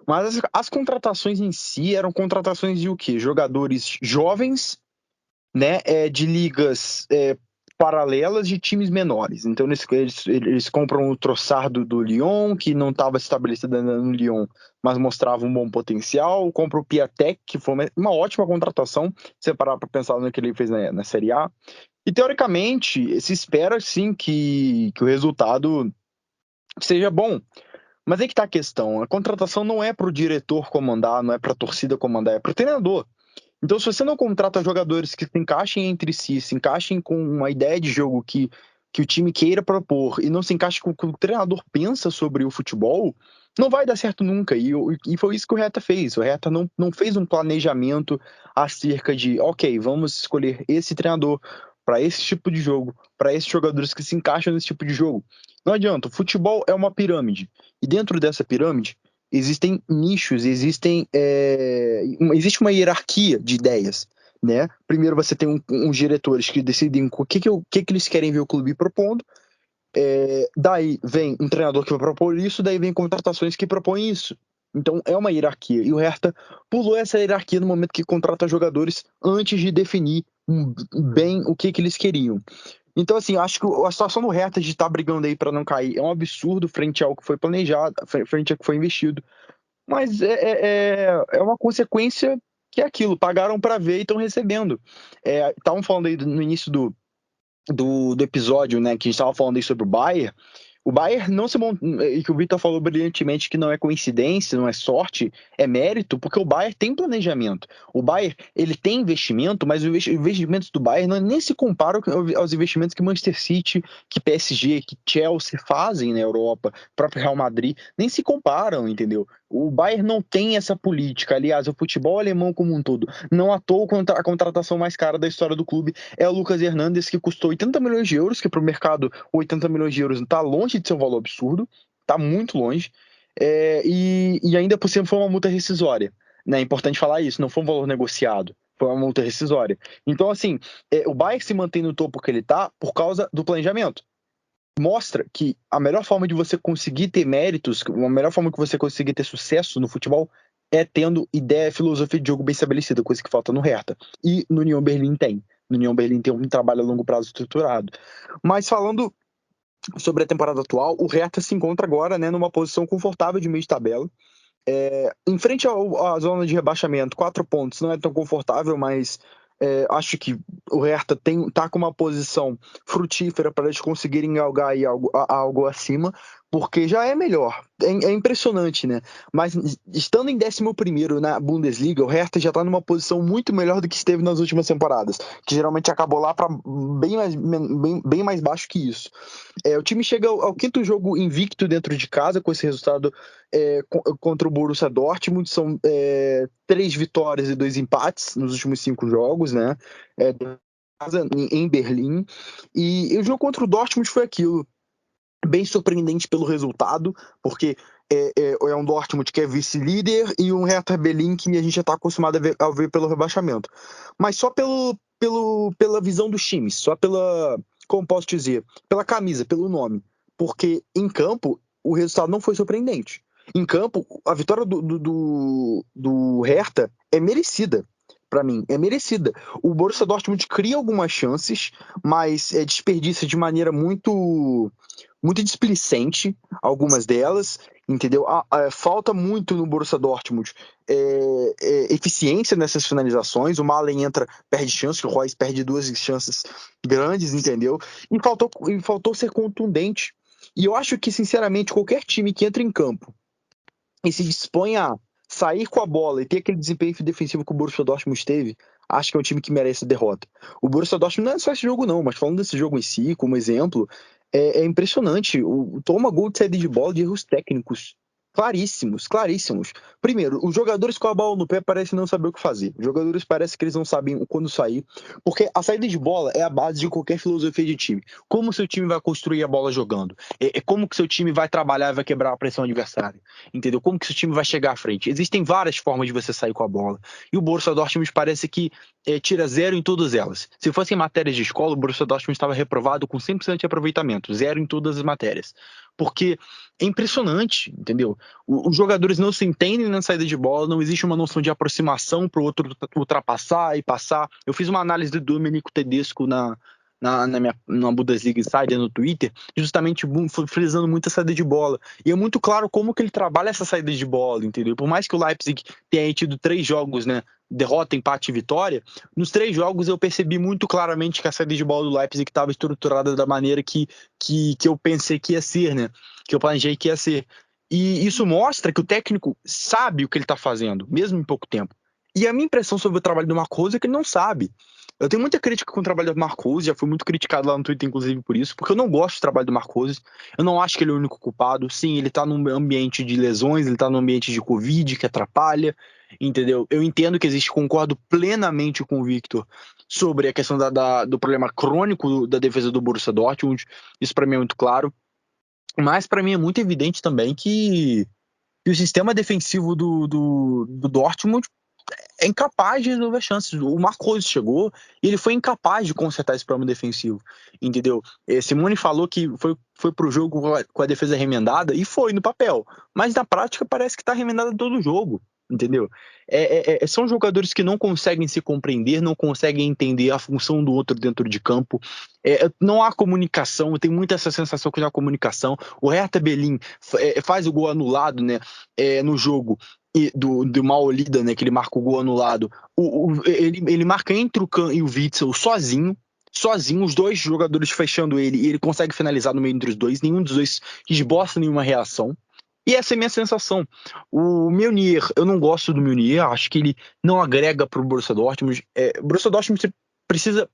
Mas as contratações em si eram contratações de o quê? Jogadores jovens, né? De ligas paralelas de times menores. Então eles compram o Trossard do Lyon, que não estava estabelecido ainda no Lyon, mas mostrava um bom potencial. Compra o Piatek, que foi uma ótima contratação, se você parar para pensar no que ele fez na Série A. E teoricamente se espera sim que o resultado seja bom. Mas aí que tá a questão, a contratação não é para o diretor comandar, não é para a torcida comandar, é para o treinador. Então, se você não contrata jogadores que se encaixem entre si, se encaixem com uma ideia de jogo que o time queira propor e não se encaixe com o que o treinador pensa sobre o futebol, não vai dar certo nunca. E foi isso que o Hertha fez. O Hertha não fez um planejamento acerca de, ok, vamos escolher esse treinador para esse tipo de jogo, para esses jogadores que se encaixam nesse tipo de jogo. Não adianta, o futebol é uma pirâmide. E dentro dessa pirâmide, existem nichos, existe uma hierarquia de ideias, né? Primeiro você tem uns diretores que decidem o que eles querem ver o clube propondo, daí vem um treinador que vai propor isso, daí vem contratações que propõem isso. Então é uma hierarquia, e o Hertha pulou essa hierarquia no momento que contrata jogadores antes de definir bem o que eles queriam. Então, assim, acho que a situação do Hertha de estar brigando aí para não cair é um absurdo frente ao que foi planejado, frente ao que foi investido. Mas é uma consequência que é aquilo, pagaram para ver e estão recebendo. Estavam falando aí no início do episódio, né, que a gente estava falando aí sobre o Bayern. O Bayern não se monta, e que o Vitor falou brilhantemente que não é coincidência, não é sorte, é mérito, porque o Bayern tem planejamento. O Bayern, ele tem investimento, mas os investimentos do Bayern nem se comparam aos investimentos que Manchester City, que PSG, que Chelsea fazem na Europa, próprio Real Madrid, nem se comparam, entendeu? O Bayern não tem essa política. Aliás, o futebol alemão como um todo, não à toa a contratação mais cara da história do clube é o Lucas Hernandes, que custou 80 milhões de euros, que para o mercado 80 milhões de euros está longe de ser um valor absurdo, está muito longe, e ainda por cima foi uma multa rescisória. Né? É importante falar isso, não foi um valor negociado, foi uma multa rescisória. Então, assim, o Bayern se mantém no topo que ele está por causa do planejamento. Mostra que a melhor forma de você conseguir ter méritos, a melhor forma que você conseguir ter sucesso no futebol é tendo ideia, filosofia de jogo bem estabelecida, coisa que falta no Hertha. E no União Berlim tem. No União Berlim tem um trabalho a longo prazo estruturado. Mas falando sobre a temporada atual, o Hertha se encontra agora, né, numa posição confortável de meio de tabela. Em frente à zona de rebaixamento, 4 pontos não é tão confortável, mas acho que o Hertha tá com uma posição frutífera para eles conseguirem galgar aí algo acima, porque já é melhor. É impressionante, né? Mas estando em 11º na Bundesliga, o Hertha já está numa posição muito melhor do que esteve nas últimas temporadas, que geralmente acabou lá para bem mais baixo que isso. O time chega ao 5º jogo invicto dentro de casa, com esse resultado contra o Borussia Dortmund. São 3 vitórias e 2 empates nos últimos 5 jogos, né? Em Berlim. E o jogo contra o Dortmund foi aquilo. Bem surpreendente pelo resultado, porque é um Dortmund que é vice-líder e um Hertha Berlim que a gente já está acostumado a ver pelo rebaixamento. Mas só pela visão dos times, só como posso dizer, pela camisa, pelo nome. Porque em campo, o resultado não foi surpreendente. Em campo, a vitória do Hertha é merecida. Para mim, é merecida. O Borussia Dortmund cria algumas chances, mas desperdiça de maneira muito displicente algumas delas, entendeu? Falta muito no Borussia Dortmund eficiência nessas finalizações. O Malen entra, perde chance, o Reus perde 2 chances grandes, entendeu? E faltou ser contundente. E eu acho que, sinceramente, qualquer time que entra em campo e se dispõe a sair com a bola e ter aquele desempenho defensivo que o Borussia Dortmund teve, acho que é um time que merece a derrota. O Borussia Dortmund não é só esse jogo não, mas falando desse jogo em si, como exemplo, é impressionante. Toma gol de saída de bola de erros técnicos. claríssimos. Primeiro, os jogadores com a bola no pé parecem não saber o que fazer. Os jogadores parecem que eles não sabem quando sair, porque a saída de bola é a base de qualquer filosofia de time. Como seu time vai construir a bola jogando? Como que seu time vai trabalhar e vai quebrar a pressão adversária? Entendeu? Como que seu time vai chegar à frente? Existem várias formas de você sair com a bola. E o Borussia Dortmund parece que tira 0 em todas elas. Se fossem matérias de escola, o Borussia Dortmund estava reprovado com 100% de aproveitamento, 0 em todas as matérias. Porque é impressionante, entendeu? Os jogadores não se entendem na saída de bola, não existe uma noção de aproximação para o outro ultrapassar e passar. Eu fiz uma análise do Domenico Tedesco na Bundesliga Insider no Twitter, justamente frisando muito a saída de bola. E é muito claro como que ele trabalha essa saída de bola, entendeu? Por mais que o Leipzig tenha tido 3 jogos, né? Derrota, empate e vitória, nos 3 jogos eu percebi muito claramente que a saída de bola do Leipzig estava estruturada da maneira que eu pensei que ia ser, né? Que eu planejei que ia ser. E isso mostra que o técnico sabe o que ele está fazendo, mesmo em pouco tempo. E a minha impressão sobre o trabalho do Marco Rose é que ele não sabe. Eu tenho muita crítica com o trabalho do Marco Rose, já fui muito criticado lá no Twitter, inclusive, por isso, porque eu não gosto do trabalho do Marco Rose. Eu não acho que ele é o único culpado. Sim, ele tá num ambiente de lesões, ele tá num ambiente de Covid, que atrapalha, entendeu? Eu entendo que existe, concordo plenamente com o Victor sobre a questão do problema crônico da defesa do Borussia Dortmund. Isso para mim é muito claro. Mas para mim é muito evidente também que o sistema defensivo do Dortmund é incapaz de resolver chances. O Marco Rose chegou e ele foi incapaz de consertar esse problema defensivo, entendeu? Simone falou que foi pro jogo com a defesa remendada, e foi no papel, mas na prática parece que tá remendada todo o jogo, entendeu? São jogadores que não conseguem se compreender, não conseguem entender a função do outro dentro de campo. Não há comunicação, eu tenho muito essa sensação que não há comunicação. O Hertha Berlin faz o gol anulado, né, no jogo do Maolida, né, que ele marca o gol anulado. Ele marca entre o Kahn e o Witsel sozinho, os 2 jogadores fechando ele, e ele consegue finalizar no meio entre os dois. Nenhum dos dois esboça nenhuma reação. E essa é a minha sensação. O Meunier, eu não gosto do Meunier, acho que ele não agrega para o Borussia Dortmund. O Borussia Dortmund precisa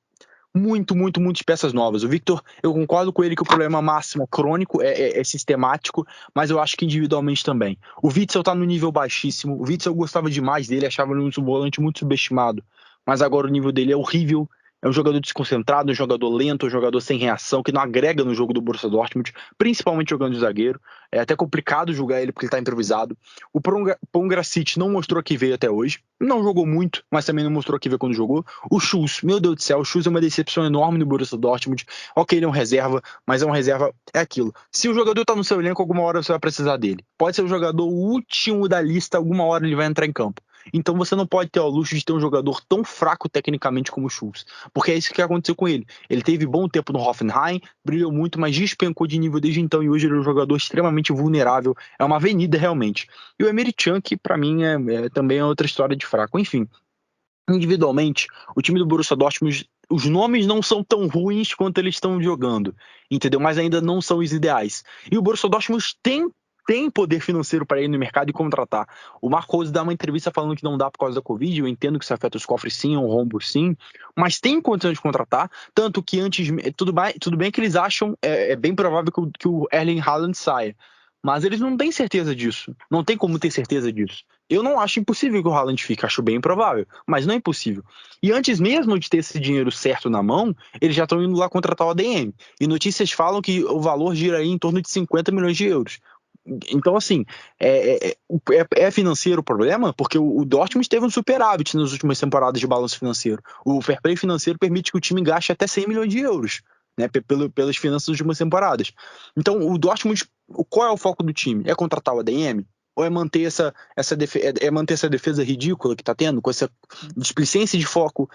muito de peças novas. O Victor, eu concordo com ele que o problema máximo crônico é sistemático, mas eu acho que individualmente também. O Witsel tá no nível baixíssimo. O Witsel eu gostava demais dele, achava ele um volante muito subestimado, mas agora o nível dele é horrível. É um jogador desconcentrado, um jogador lento, um jogador sem reação, que não agrega no jogo do Borussia Dortmund, principalmente jogando de zagueiro. É até complicado julgar ele porque ele está improvisado. O Pongracic não mostrou que veio até hoje. Não jogou muito, mas também não mostrou que veio quando jogou. O Schulz, meu Deus do céu, o Schulz é uma decepção enorme no Borussia Dortmund. Ok, ele é um reserva, mas é um reserva, é aquilo. Se o jogador está no seu elenco, alguma hora você vai precisar dele. Pode ser o jogador último da lista, alguma hora ele vai entrar em campo. Então você não pode ter o luxo de ter um jogador tão fraco tecnicamente como o Schulz, porque é isso que aconteceu com ele. Ele teve bom tempo no Hoffenheim, brilhou muito, mas despencou de nível desde então, e hoje ele é um jogador extremamente vulnerável, é uma avenida realmente. E o Emre Can, que pra mim também é outra história de fraco. Enfim, individualmente, o time do Borussia Dortmund, os nomes não são tão ruins quanto eles estão jogando, entendeu? Mas ainda não são os ideais. E o Borussia Dortmund tem poder financeiro para ir no mercado e contratar. O Marco Rose dá uma entrevista falando que não dá por causa da Covid. Eu entendo que isso afeta os cofres sim, um rombo sim, mas tem condições de contratar, tanto que antes, tudo bem que eles acham, bem provável que o Erling Haaland saia, mas eles não têm certeza disso, não tem como ter certeza disso. Eu não acho impossível que o Haaland fique, acho bem improvável, mas não é impossível. E antes mesmo de ter esse dinheiro certo na mão, eles já estão indo lá contratar o ADM, e notícias falam que o valor gira aí em torno de 50 milhões de euros. Então, assim, é financeiro o problema, porque o Dortmund teve um superávit nas últimas temporadas de balanço financeiro. O fair play financeiro permite que o time gaste até 100 milhões de euros, né, pelas finanças das últimas temporadas. Então, o Dortmund, qual é o foco do time? É contratar o ADM? Ou é manter essa defesa ridícula que está tendo, com essa displicência de foco,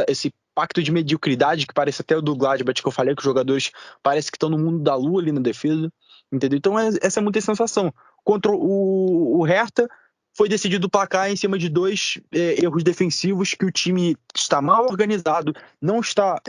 esse pacto de mediocridade que parece até o do Gladbach, que eu falei, que os jogadores parecem que estão no mundo da lua ali na defesa, entendeu? Então essa é muita sensação. Contra o Hertha, foi decidido o placar em cima de 2 erros defensivos, que o time está mal organizado, não está,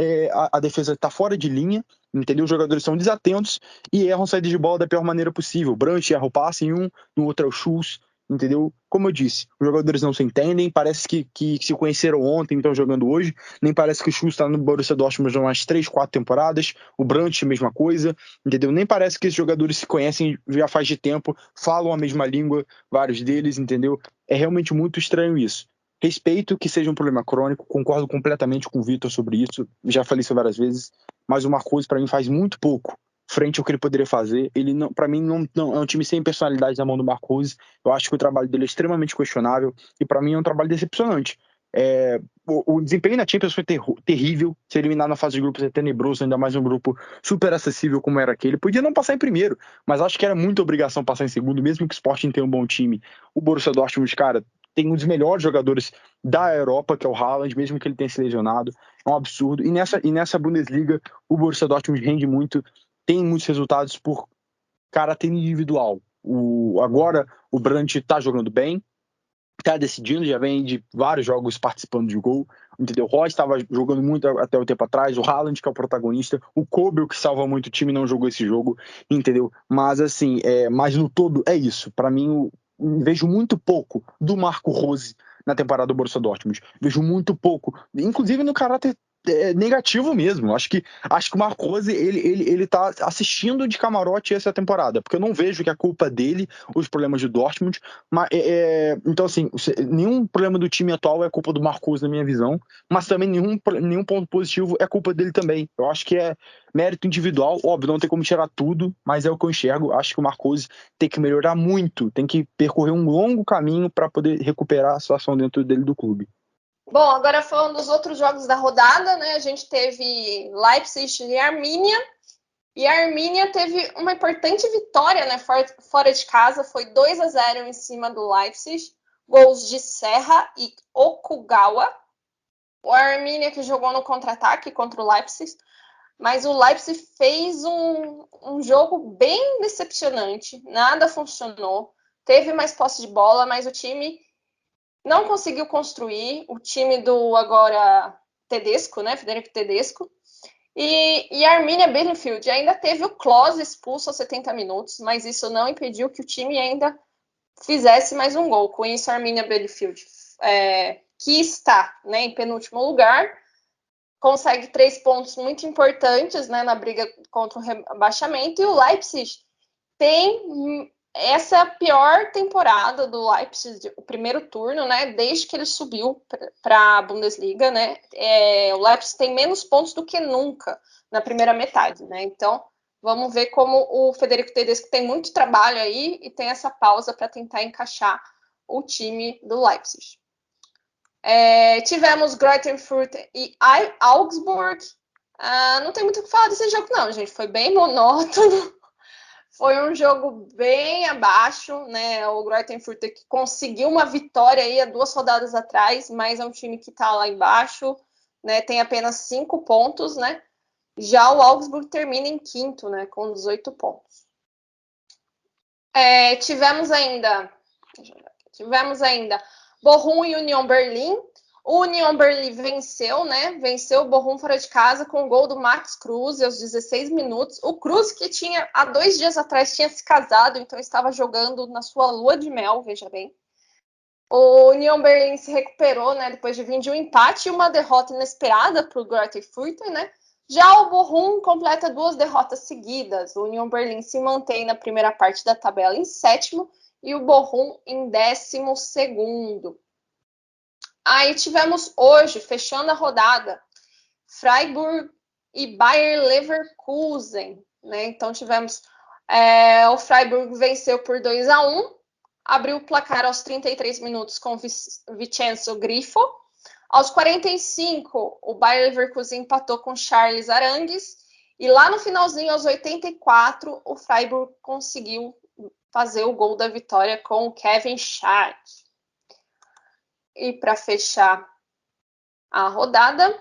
a defesa está fora de linha, entendeu? Os jogadores são desatentos e erram saída de bola da pior maneira possível. O Brandt erra o passe em um, no outro é o Schulz, entendeu? Como eu disse, os jogadores não se entendem, parece que se conheceram ontem e estão jogando hoje, nem parece que o Schuss está no Borussia Dortmund há umas 3, 4 temporadas, o Brandt a mesma coisa, entendeu? Nem parece que esses jogadores se conhecem já faz de tempo, falam a mesma língua, vários deles, entendeu? É realmente muito estranho isso. Respeito que seja um problema crônico, concordo completamente com o Vitor sobre isso, já falei isso várias vezes, mas o Marcos para mim faz muito pouco frente ao que ele poderia fazer. Ele não, para mim não é um time sem personalidade na mão do Marcos. Eu acho que o trabalho dele é extremamente questionável e para mim é um trabalho decepcionante. O desempenho na Champions foi terrível. Ser eliminado na fase de grupos é tenebroso, ainda mais um grupo super acessível como era aquele. Podia não passar em primeiro, mas acho que era muita obrigação passar em segundo, mesmo que o Sporting tenha um bom time. O Borussia Dortmund, cara, tem um dos melhores jogadores da Europa, que é o Haaland, mesmo que ele tenha se lesionado. É um absurdo. E nessa Bundesliga, o Borussia Dortmund rende muito, tem muitos resultados por caráter individual. Agora o Brandt tá jogando bem, tá decidindo, já vem de vários jogos participando de gol, entendeu? O Royce estava jogando muito até o tempo atrás, o Haaland, que é o protagonista, o Kobel, que salva muito o time, não jogou esse jogo, entendeu? Mas assim, mas no todo é isso. Para mim, vejo muito pouco do Marco Rose na temporada do Borussia Dortmund. Vejo muito pouco, inclusive no caráter negativo mesmo. Acho que o Marco Rose, ele tá assistindo de camarote essa temporada, porque eu não vejo que a culpa dele, os problemas do Dortmund, mas, então assim, nenhum problema do time atual é culpa do Marco Rose na minha visão, mas também nenhum ponto positivo é culpa dele também. Eu acho que é mérito individual, óbvio, não tem como tirar tudo, mas é o que eu enxergo. Acho que o Marco Rose tem que melhorar muito, tem que percorrer um longo caminho para poder recuperar a situação dentro dele do clube. Bom, agora falando dos outros jogos da rodada, né? A gente teve Leipzig e Arminia. E a Arminia teve uma importante vitória, né? Fora de casa, foi 2-0 em cima do Leipzig. Gols de Serra e Okugawa. O Arminia que jogou no contra-ataque contra o Leipzig. Mas o Leipzig fez um jogo bem decepcionante. Nada funcionou. Teve mais posse de bola, mas o time não conseguiu construir. O time do agora Tedesco, né? Federico Tedesco. E a Arminia Bielefeld ainda teve o Klose expulso aos 70 minutos, mas isso não impediu que o time ainda fizesse mais um gol. Com isso, a Arminia Bielefeld, que está, né, em penúltimo lugar, consegue 3 pontos muito importantes, né, na briga contra o rebaixamento. E o Leipzig tem essa pior temporada do Leipzig, o primeiro turno, né, desde que ele subiu para a Bundesliga, né, o Leipzig tem menos pontos do que nunca na primeira metade, né, então vamos ver como o Federico Tedesco tem muito trabalho aí e tem essa pausa para tentar encaixar o time do Leipzig. Tivemos Greuther Fürth e Augsburg. Não tem muito o que falar desse jogo não, gente, foi bem monótono. Foi um jogo bem abaixo, né? O Greuther Fürth que conseguiu uma vitória aí há 2 rodadas atrás, mas é um time que está lá embaixo, né? Tem apenas 5 pontos, né? Já o Augsburg termina em quinto, né? Com 18 pontos. Tivemos ainda Bochum e Union Berlin. O Union Berlin venceu, né? Venceu o Bochum fora de casa com o gol do Max Kruse aos 16 minutos. O Kruse que há 2 dias atrás tinha se casado, então estava jogando na sua lua de mel, veja bem. O Union Berlin se recuperou, né? Depois de vir de um empate e uma derrota inesperada para o Greuther Fürth, né? Já o Bochum completa 2 derrotas seguidas. O Union Berlin se mantém na primeira parte da tabela em 7º e o Bochum em 12º. Aí tivemos hoje, fechando a rodada, Freiburg e Bayer Leverkusen, né? Então tivemos o Freiburg venceu por 2-1, abriu o placar aos 33 minutos com Vincenzo Grifo. Aos 45, o Bayer Leverkusen empatou com Charles Arangues. E lá no finalzinho, aos 84, o Freiburg conseguiu fazer o gol da vitória com o Kevin Schade. E para fechar a rodada,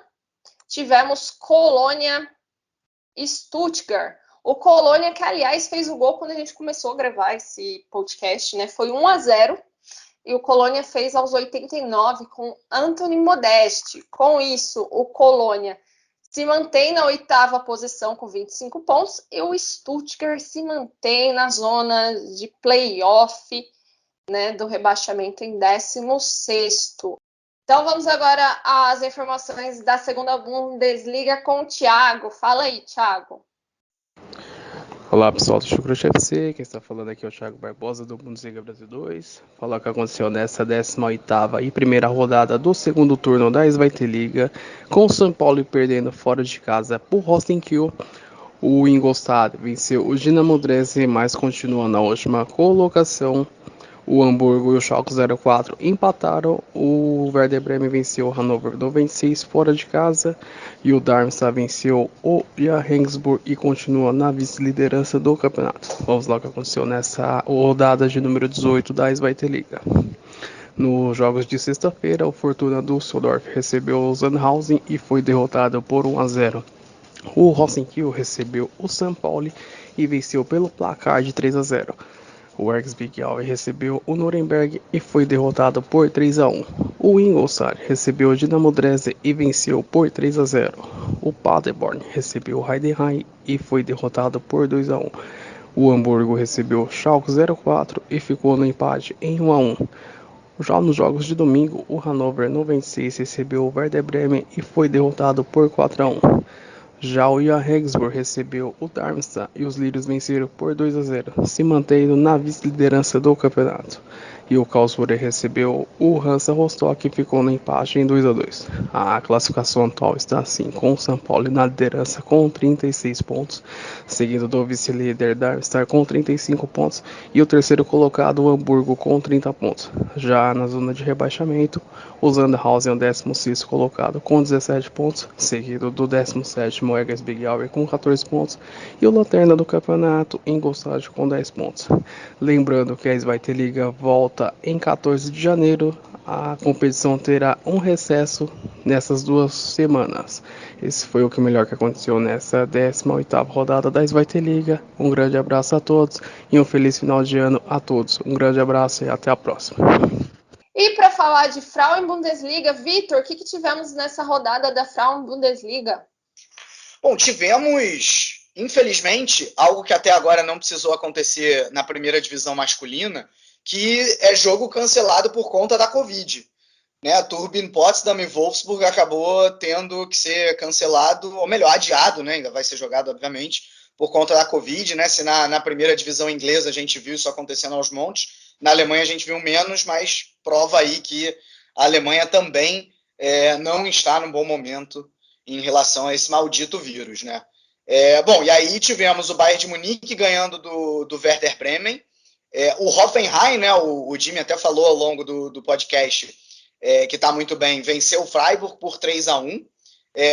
tivemos Colônia e Stuttgart. O Colônia, que aliás fez o gol quando a gente começou a gravar esse podcast, né? Foi 1-0 e o Colônia fez aos 89 com Anthony Modeste. Com isso, o Colônia se mantém na 8ª posição com 25 pontos e o Stuttgart se mantém na zona de playoff né, do rebaixamento em 16º. Então vamos agora às informações da segunda Bundesliga com o Thiago. Fala aí, Thiago. Olá pessoal do Chucrute FC, quem está falando aqui é o Thiago Barbosa do Bundesliga Brasil 2. Falar o que aconteceu nessa 18ª e primeira rodada do segundo turno da Zweite Liga, com o São Paulo perdendo fora de casa por Rosenkiel. O Ingolstadt venceu o Dynamo Dresden, mas continua na última colocação. O Hamburgo e o Schalke 04 empataram. O Werder Bremen venceu o Hannover 96 fora de casa. E o Darmstadt venceu o Regensburg e continua na vice-liderança do campeonato. Vamos lá o que aconteceu nessa rodada de número 18 da Zweite Liga. Nos jogos de sexta-feira, o Fortuna Düsseldorf recebeu o Sandhausen e foi derrotado por 1-0. O Rosenkiel recebeu o São Paulo e venceu pelo placar de 3-0. O RB Galway recebeu o Nuremberg e foi derrotado por 3-1. O Ingolstadt recebeu o Dynamo Dresden e venceu por 3-0. O Paderborn recebeu o Heidenheim e foi derrotado por 2-1. O Hamburgo recebeu o Schalke 04 e ficou no empate em 1-1. Já nos jogos de domingo, o Hannover 96 recebeu o Werder Bremen e foi derrotado por 4-1. Já o Regensburg recebeu o Darmstadt e os lírios venceram por 2-0, se mantendo na vice-liderança do campeonato. E o Karlsruhe recebeu o Hansa Rostock e ficou no empate em 2-2. A classificação atual está assim, com o São Paulo na liderança com 36 pontos, seguido do vice-líder Darmstadt com 35 pontos e o terceiro colocado o Hamburgo com 30 pontos. Já na zona de rebaixamento, o Sandhausen é o 16º colocado com 17 pontos, seguido do 17º RB Galway com 14 pontos e o lanterna do campeonato Ingolstadt com 10 pontos. Lembrando que a Zweite Liga volta em 14 de janeiro, a competição terá um recesso nessas 2 semanas. Esse foi o que melhor que aconteceu nessa 18ª rodada da Zweite Liga. Um grande abraço a todos e um feliz final de ano a todos. Um grande abraço e até a próxima. E para falar de Frauen Bundesliga, Vitor, o que tivemos nessa rodada da Frauen Bundesliga? Bom, tivemos, infelizmente, algo que até agora não precisou acontecer na primeira divisão masculina, que é jogo cancelado por conta da Covid. Né? A Turbine Potsdam e Wolfsburg acabou tendo que ser cancelado, ou melhor, adiado, né? Ainda vai ser jogado, obviamente, por conta da Covid. Né? Se na primeira divisão inglesa a gente viu isso acontecendo aos montes, na Alemanha a gente viu menos, mas prova aí que a Alemanha também não está num bom momento em relação a esse maldito vírus. Né? Bom, e aí tivemos o Bayern de Munique ganhando do Werder Bremen. O Hoffenheim, né, o Jimmy até falou ao longo do podcast, que está muito bem, venceu o Freiburg por 3-1.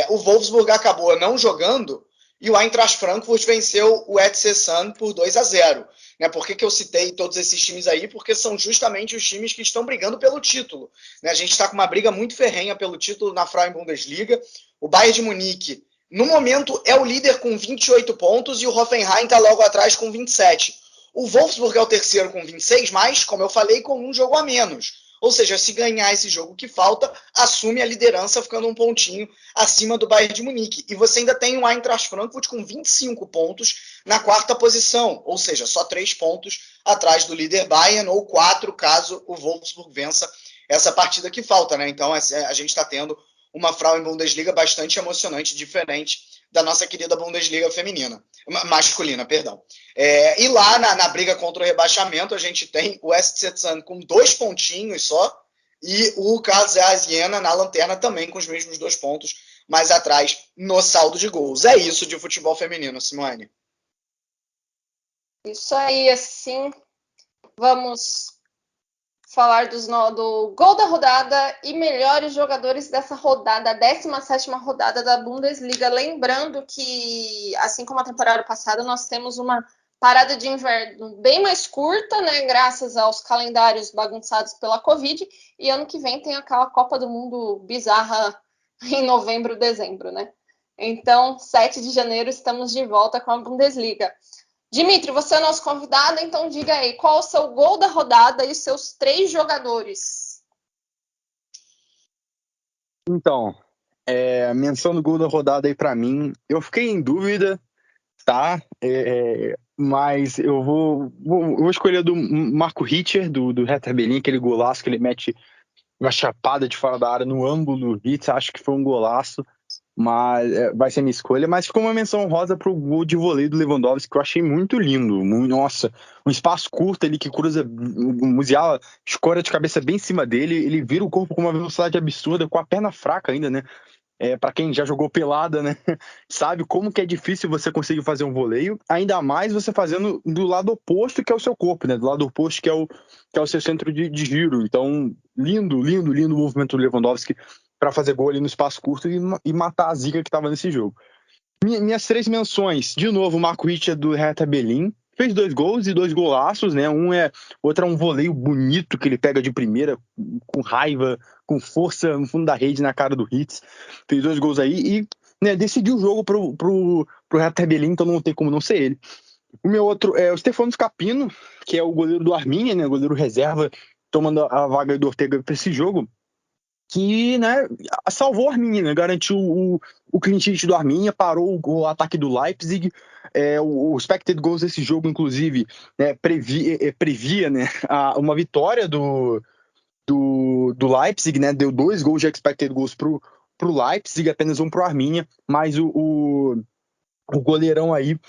O Wolfsburg acabou não jogando e o Eintracht Frankfurt venceu o FC Sun por 2-0. Né? Por que eu citei todos esses times aí? Porque são justamente os times que estão brigando pelo título. Né? A gente está com uma briga muito ferrenha pelo título na Frauen Bundesliga. O Bayern de Munique, no momento, é o líder com 28 pontos e o Hoffenheim está logo atrás com 27. O Wolfsburg é o terceiro com 26, mas, como eu falei, com um jogo a menos. Ou seja, se ganhar esse jogo que falta, assume a liderança ficando um pontinho acima do Bayern de Munique. E você ainda tem o Eintracht Frankfurt com 25 pontos na quarta posição. Ou seja, só 3 pontos atrás do líder Bayern, ou 4 caso o Wolfsburg vença essa partida que falta. Né? Então a gente está tendo uma Frauen Bundesliga bastante emocionante, diferente da nossa querida Bundesliga masculina, perdão. E lá na briga contra o rebaixamento, a gente tem o SC Sun com 2 pontinhos só e o KZA Jena na lanterna também com os mesmos 2 pontos mais atrás no saldo de gols. É isso de futebol feminino, Simone. Isso aí, assim, vamos falar do gol da rodada e melhores jogadores dessa rodada, a 17ª rodada da Bundesliga. Lembrando que, assim como a temporada passada, nós temos uma parada de inverno bem mais curta, né, graças aos calendários bagunçados pela Covid, e ano que vem tem aquela Copa do Mundo bizarra em novembro, dezembro, né? Então, 7 de janeiro, estamos de volta com a Bundesliga. Dimitri, você é nosso convidado, então diga aí, qual o seu gol da rodada e seus 3 jogadores? Então, menção do gol da rodada aí pra mim, eu fiquei em dúvida, tá? Mas eu vou escolher do Marco Richter, do Hertha Berlim, aquele golaço que ele mete uma chapada de fora da área no ângulo do Hitz. Acho que foi um golaço, mas vai ser minha escolha. Mas ficou uma menção honrosa pro gol de voleio do Lewandowski, que eu achei muito lindo. Nossa, um espaço curto ali que cruza, o Musiala escora de cabeça bem em cima dele, ele vira o corpo com uma velocidade absurda, com a perna fraca ainda, né? Para quem já jogou pelada, né, sabe como que é difícil você conseguir fazer um voleio, ainda mais você fazendo do lado oposto, que é o seu corpo, né, do lado oposto, que é o seu centro de giro. Então, lindo o movimento do Lewandowski para fazer gol ali no espaço curto e matar a zica que estava nesse jogo. Minhas 3 menções, de novo, o Marco Richter do Hertha Berlim, fez 2 gols e 2 golaços, né? Outro é um voleio bonito que ele pega de primeira, com raiva, com força no fundo da rede, na cara do Hitz. Fez 2 gols aí e, né, decidiu o jogo pro Hertha Berlim, então não tem como não ser ele. O meu outro é o Stefano Scapino, que é o goleiro do Arminia, né? Goleiro reserva, tomando a vaga do Ortega para esse jogo, que, né, salvou o Arminia, né, garantiu o clean sheet do Arminia, parou o ataque do Leipzig. O expected goals desse jogo, inclusive, né, previa, né, uma vitória do Leipzig, né, deu 2 gols de expected goals pro Leipzig, apenas um pro Arminia, mas o goleirão aí,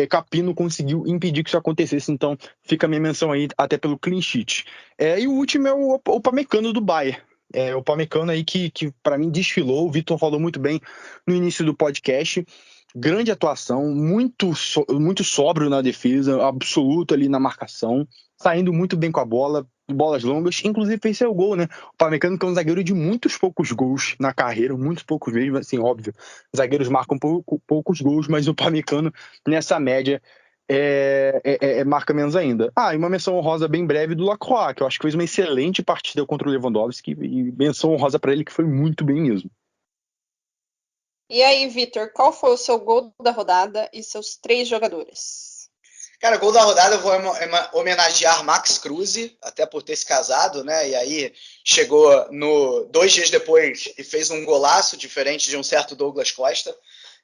Capino, conseguiu impedir que isso acontecesse, então fica a minha menção aí até pelo clean sheet. E o último é o Upamecano do Bayern. O Upamecano aí que para mim desfilou, o Vitor falou muito bem no início do podcast, grande atuação, muito sóbrio na defesa, absoluto ali na marcação, saindo muito bem com a bola, bolas longas, inclusive fez seu gol, né? O Upamecano, que é um zagueiro de muitos poucos gols na carreira, muitos poucos mesmo, assim, óbvio, zagueiros marcam poucos gols, mas o Upamecano nessa média marca menos ainda. E uma menção honrosa bem breve do Lacroix, que eu acho que fez uma excelente partida contra o Lewandowski, e menção honrosa para ele, que foi muito bem mesmo. E aí, Vitor, qual foi o seu gol da rodada e seus 3 jogadores? Cara, gol da rodada eu vou homenagear Max Kruse, até por ter se casado, né? E aí chegou 2 dias depois e fez um golaço diferente de um certo Douglas Costa.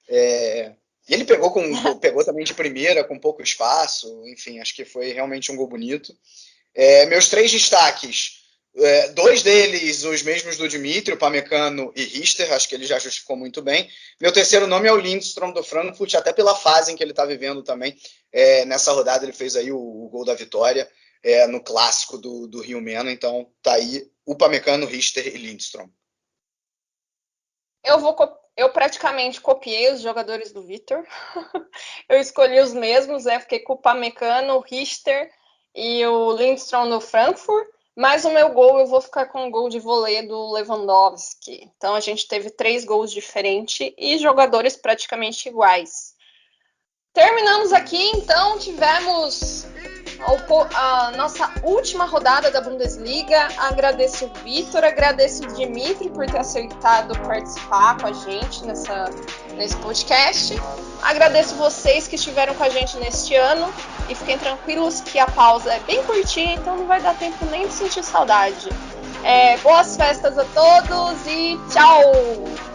E ele pegou também de primeira, com pouco espaço. Enfim, acho que foi realmente um gol bonito. Meus 3 destaques, 2 deles os mesmos do Dimitri, Upamecano e Richter, acho que ele já justificou muito bem. Meu terceiro nome é o Lindström do Frankfurt, até pela fase em que ele está vivendo também. Nessa rodada ele fez aí o gol da vitória no clássico do Rio Mena, então tá aí Upamecano, Richter e Lindström. Eu praticamente copiei os jogadores do Vitor. Eu escolhi os mesmos, fiquei com o Upamecano, o Richter e o Lindström no Frankfurt. Mas o meu gol, eu vou ficar com o gol de voleio do Lewandowski. Então a gente teve 3 gols diferentes e jogadores praticamente iguais. Terminamos aqui, então tivemos a nossa última rodada da Bundesliga. Agradeço o Vitor, agradeço o Dimitri por ter aceitado participar com a gente nesse podcast. Agradeço vocês que estiveram com a gente neste ano e fiquem tranquilos que a pausa é bem curtinha, então não vai dar tempo nem de sentir saudade. Boas festas a todos e tchau!